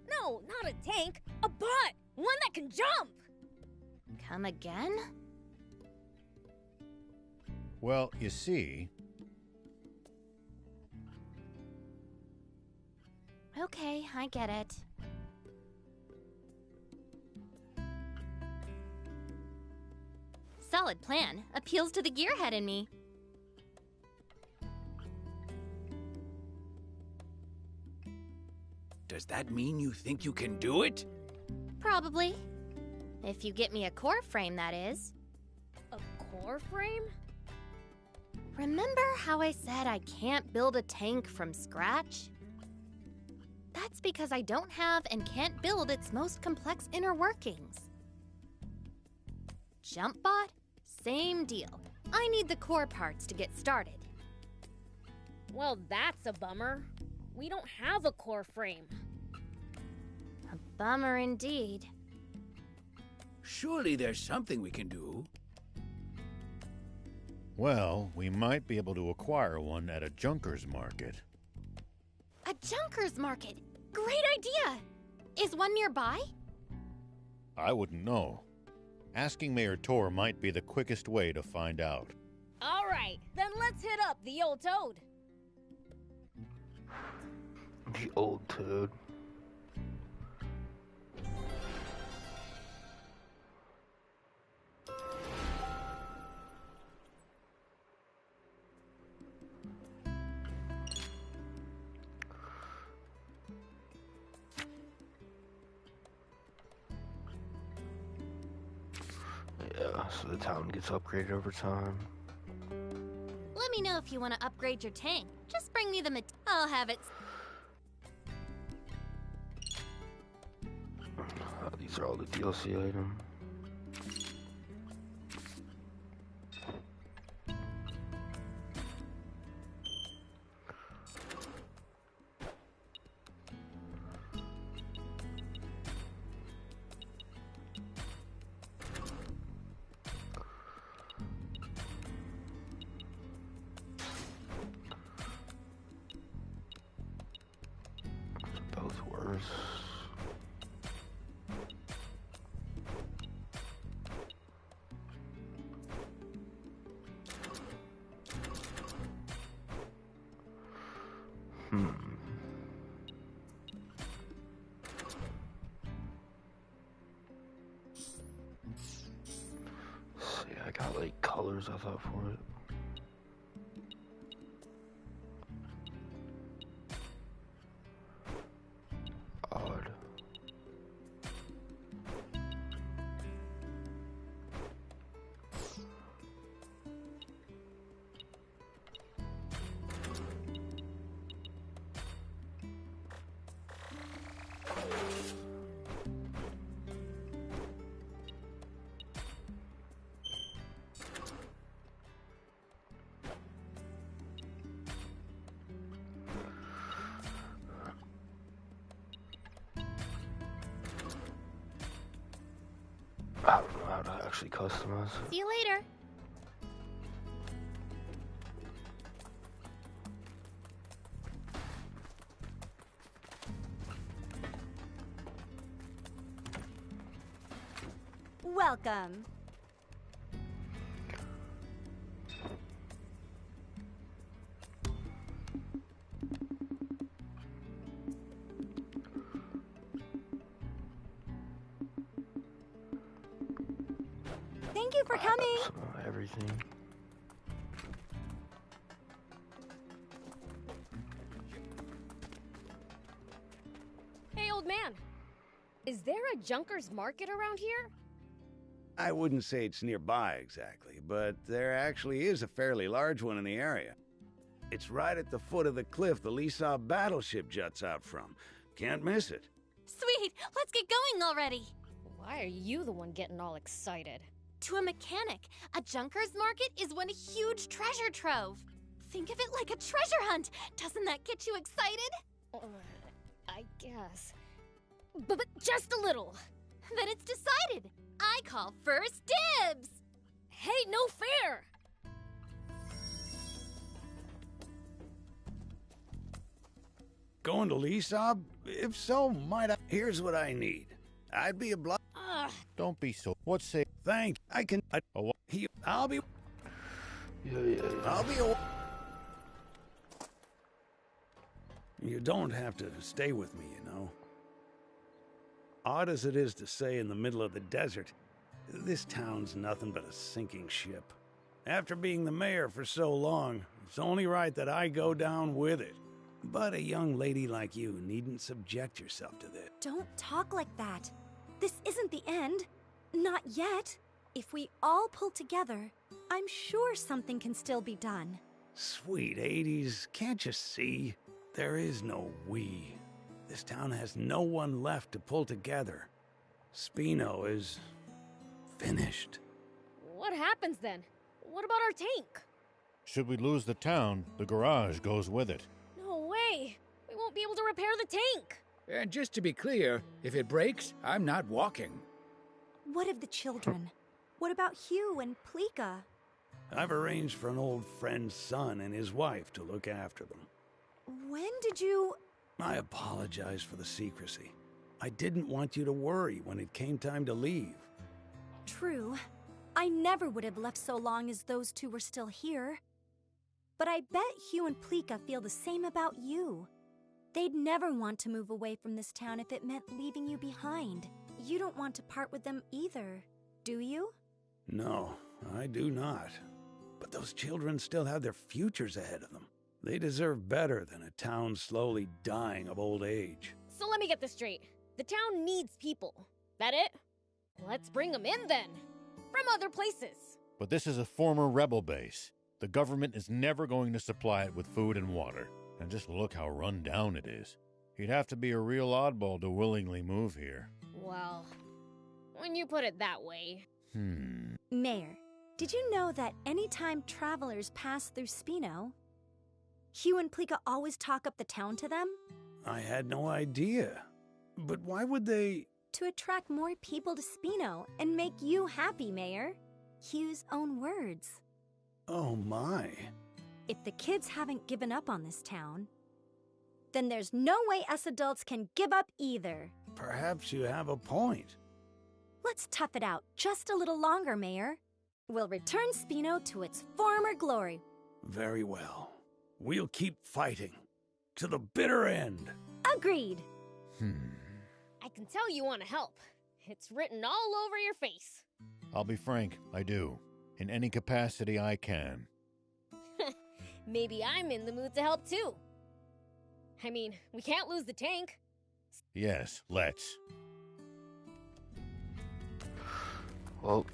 No, not a tank. A bot! One that can jump! Come again? Well, you see... Okay, I get it. Solid plan. Appeals to the gearhead in me. Does that mean you think you can do it? Probably. If you get me a core frame, that is. A core frame? Remember how I said I can't build a tank from scratch? That's because I don't have and can't build its most complex inner workings. JumpBot? Same deal. I need the core parts to get started. Well, that's a bummer. We don't have a core frame. A bummer indeed. Surely there's something we can do. Well, we might be able to acquire one at a junker's market. A junker's market! Great idea! Is one nearby? I wouldn't know. Asking Mayor Tor might be the quickest way to find out. All right, then let's hit up the old toad. The old toad. Yeah, so the town gets upgraded over time. Let me know if you want to upgrade your tank. Just bring me the I'll have it. These are all the DLC items. Both worse. See, I got like colors I thought for it. Odd. I don't know how to actually customize it. See you later. Welcome. Thank you for coming. Some of everything. Hey, old man. Is there a Junkers Market around here? I wouldn't say it's nearby exactly, but there actually is a fairly large one in the area. It's right at the foot of the cliff the Lisa battleship juts out from. Can't miss it. Sweet! Let's get going already! Why are you the one getting all excited? To a mechanic, a Junkers Market is one huge treasure trove. Think of it like a treasure hunt. Doesn't that get you excited? I guess. But just a little. Then it's decided. I call first dibs. Hey, no fair! Going to Lisab? If so, might I? Here's what I need. I'd be obliged. Don't be so. What's say? Thank. I can. I'll be. Yeah. I'll be. You don't have to stay with me, you know. Odd as it is to say in the middle of the desert, this town's nothing but a sinking ship. After being the mayor for so long, it's only right that I go down with it. But a young lady like you needn't subject yourself to this. Don't talk like that. This isn't the end. Not yet. If we all pull together, I'm sure something can still be done. Sweet 80s, can't you see? There is no we. This town has no one left to pull together. Spino is finished. What happens then? What about our tank? Should we lose the town, the garage goes with it. No way! We won't be able to repair the tank! And just to be clear, if it breaks, I'm not walking. What of the children? What about Hugh and Pleeka? I've arranged for an old friend's son and his wife to look after them. When did you... I apologize for the secrecy. I didn't want you to worry when it came time to leave. True. I never would have left so long as those two were still here. But I bet Hugh and Pleeka feel the same about you. They'd never want to move away from this town if it meant leaving you behind. You don't want to part with them either, do you? No, I do not. But those children still have their futures ahead of them. They deserve better than a town slowly dying of old age. So let me get this straight. The town needs people. That it? Let's bring them in then. From other places. But this is a former rebel base. The government is never going to supply it with food and water. And just look how run down it is. You'd have to be a real oddball to willingly move here. Well, when you put it that way. Mayor, did you know that anytime travelers pass through Spino, Hugh and Pleeka always talk up the town to them? I had no idea. But why would they... To attract more people to Spino and make you happy, Mayor. Hugh's own words. Oh my. If the kids haven't given up on this town, then there's no way us adults can give up either. Perhaps you have a point. Let's tough it out just a little longer, Mayor. We'll return Spino to its former glory. Very well. We'll keep fighting. To the bitter end. Agreed. I can tell you want to help. It's written all over your face. I'll be frank, I do. In any capacity I can. Maybe I'm in the mood to help too. I mean, we can't lose the tank. Yes, let's. Well,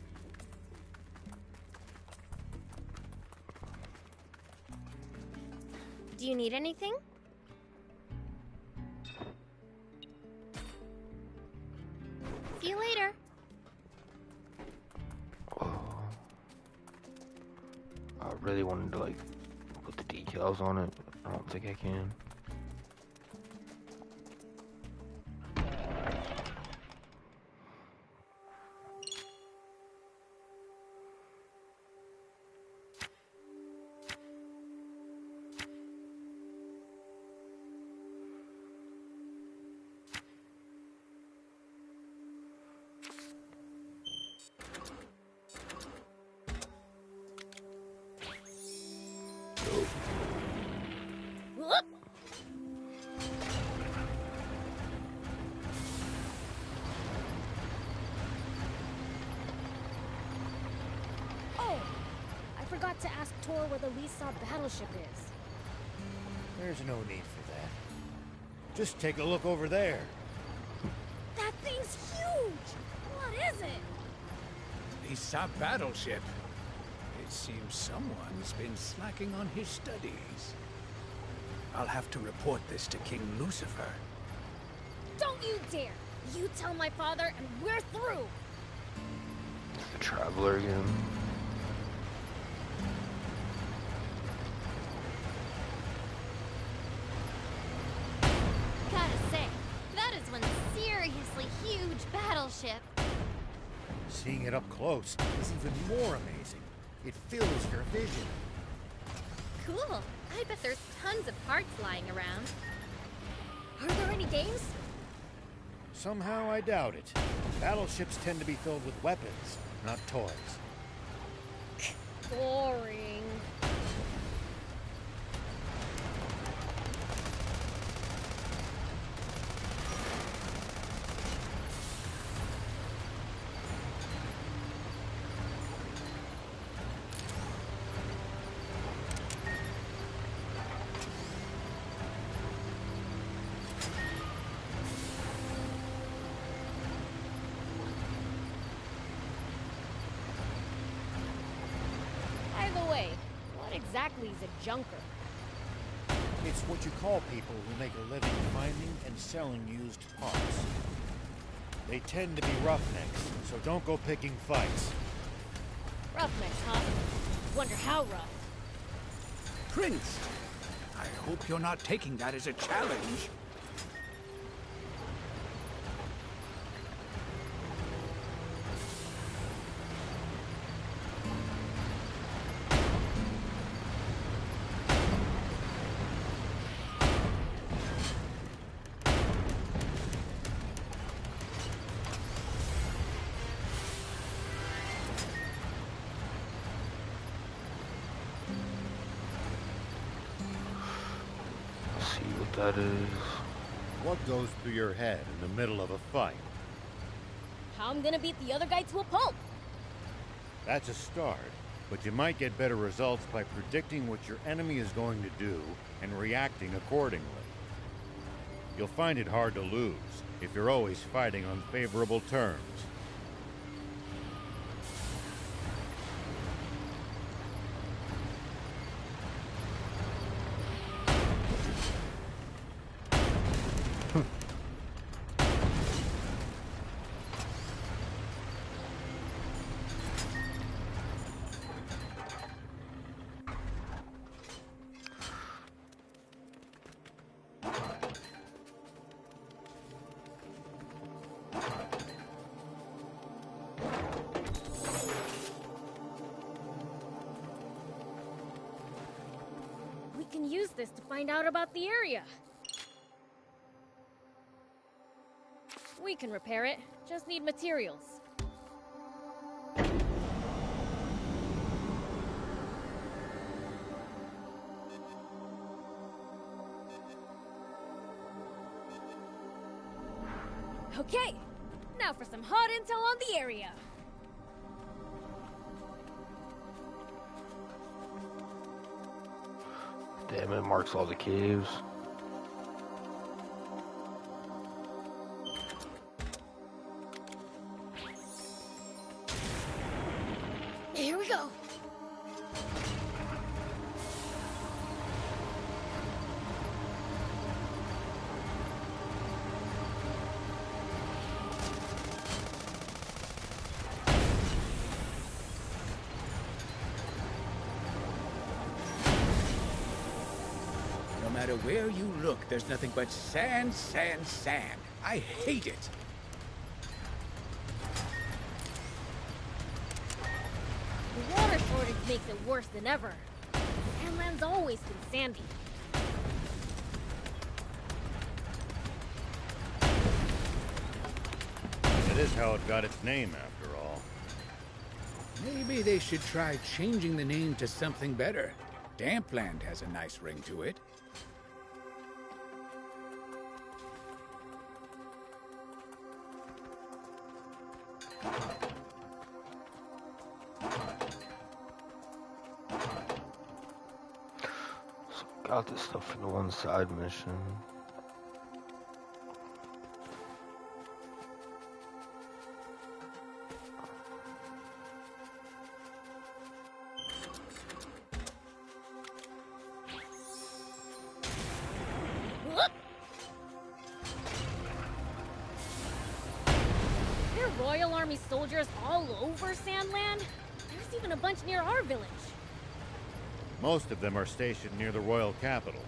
Do you need anything? See you later. I really wanted to, like, put the decals on it, but I don't think I can. forgot to ask Tor where the Lisa battleship is. There's no need for that. Just take a look over there. That thing's huge! What is it? Lisa battleship. It seems someone's been slacking on his studies. I'll have to report this to King Lucifer. Don't you dare! You tell my father and we're through! The Traveler again. Gotta say, that is one seriously huge battleship. Seeing it up close is even more amazing. It fills your vision. Cool. I bet there's tons of parts lying around. Are there any games? Somehow I doubt it. Battleships tend to be filled with weapons, not toys. Boring. Exactly is a junker? It's what you call people who make a living finding and selling used parts. They tend to be roughnecks, so don't go picking fights. Roughnecks, huh? Wonder how rough. Prince! I hope you're not taking that as a challenge. That is... What goes through your head in the middle of a fight? How I'm gonna beat the other guy to a pulp. That's a start, but you might get better results by predicting what your enemy is going to do and reacting accordingly. You'll find it hard to lose if you're always fighting on favorable terms. We can use this to find out about the area. We can repair it. Just need materials. Okay, now for some hot intel on the area. Damn, it marks all the caves. Here we go. No matter where you look, there's nothing but sand, sand, sand. I hate it. The water shortage makes it worse than ever. Sandland's always been sandy. It is how it got its name, after all. Maybe they should try changing the name to something better. Dampland has a nice ring to it. Got this stuff for the one side mission. Whoop! There are Royal Army soldiers all over Sandland. There's even a bunch near our village. Most of them are stationed near the royal capital.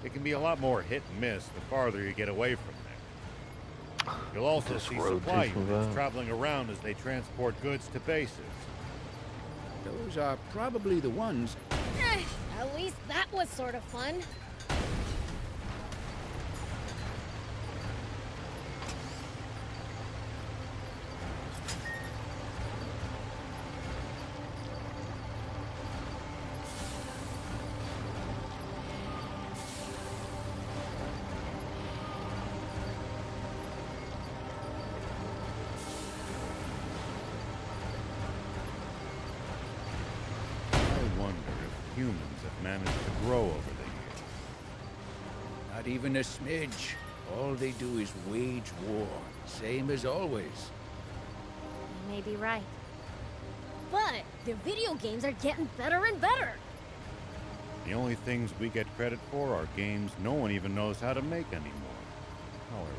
It can be a lot more hit and miss the farther you get away from there. You'll also This see road supply takes me units back. traveling around as they transport goods to bases. Those are probably the ones. At least that was sort of fun. I wonder if humans have managed to grow over the years. Not even a smidge. All they do is wage war, same as always. You may be right. But the video games are getting better and better. The only things we get credit for are games no one even knows how to make anymore. How ironic.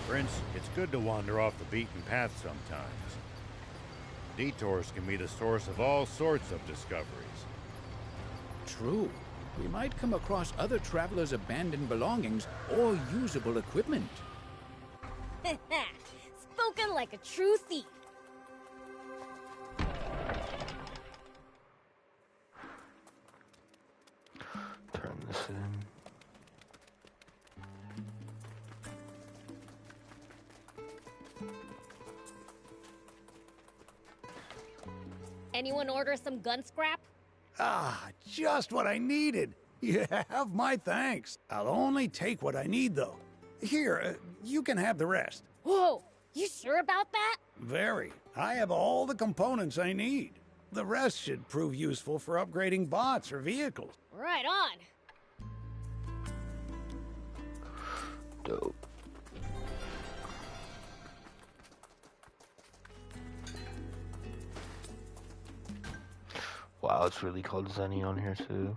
Prince, it's good to wander off the beaten path sometimes. Detours can be the source of all sorts of discoveries. True. We might come across other travelers' abandoned belongings or usable equipment. Spoken like a true thief. Turn this in. Anyone order some gun scrap? Ah, just what I needed. You have my thanks. I'll only take what I need, though. Here, you can have the rest. Whoa, you sure about that? Very. I have all the components I need. The rest should prove useful for upgrading bots or vehicles. Right on. Dope. Wow, it's really called Zenny on here too.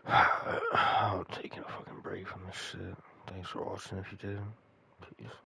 I'm taking a fucking break from this shit. Thanks for watching if you did. Peace.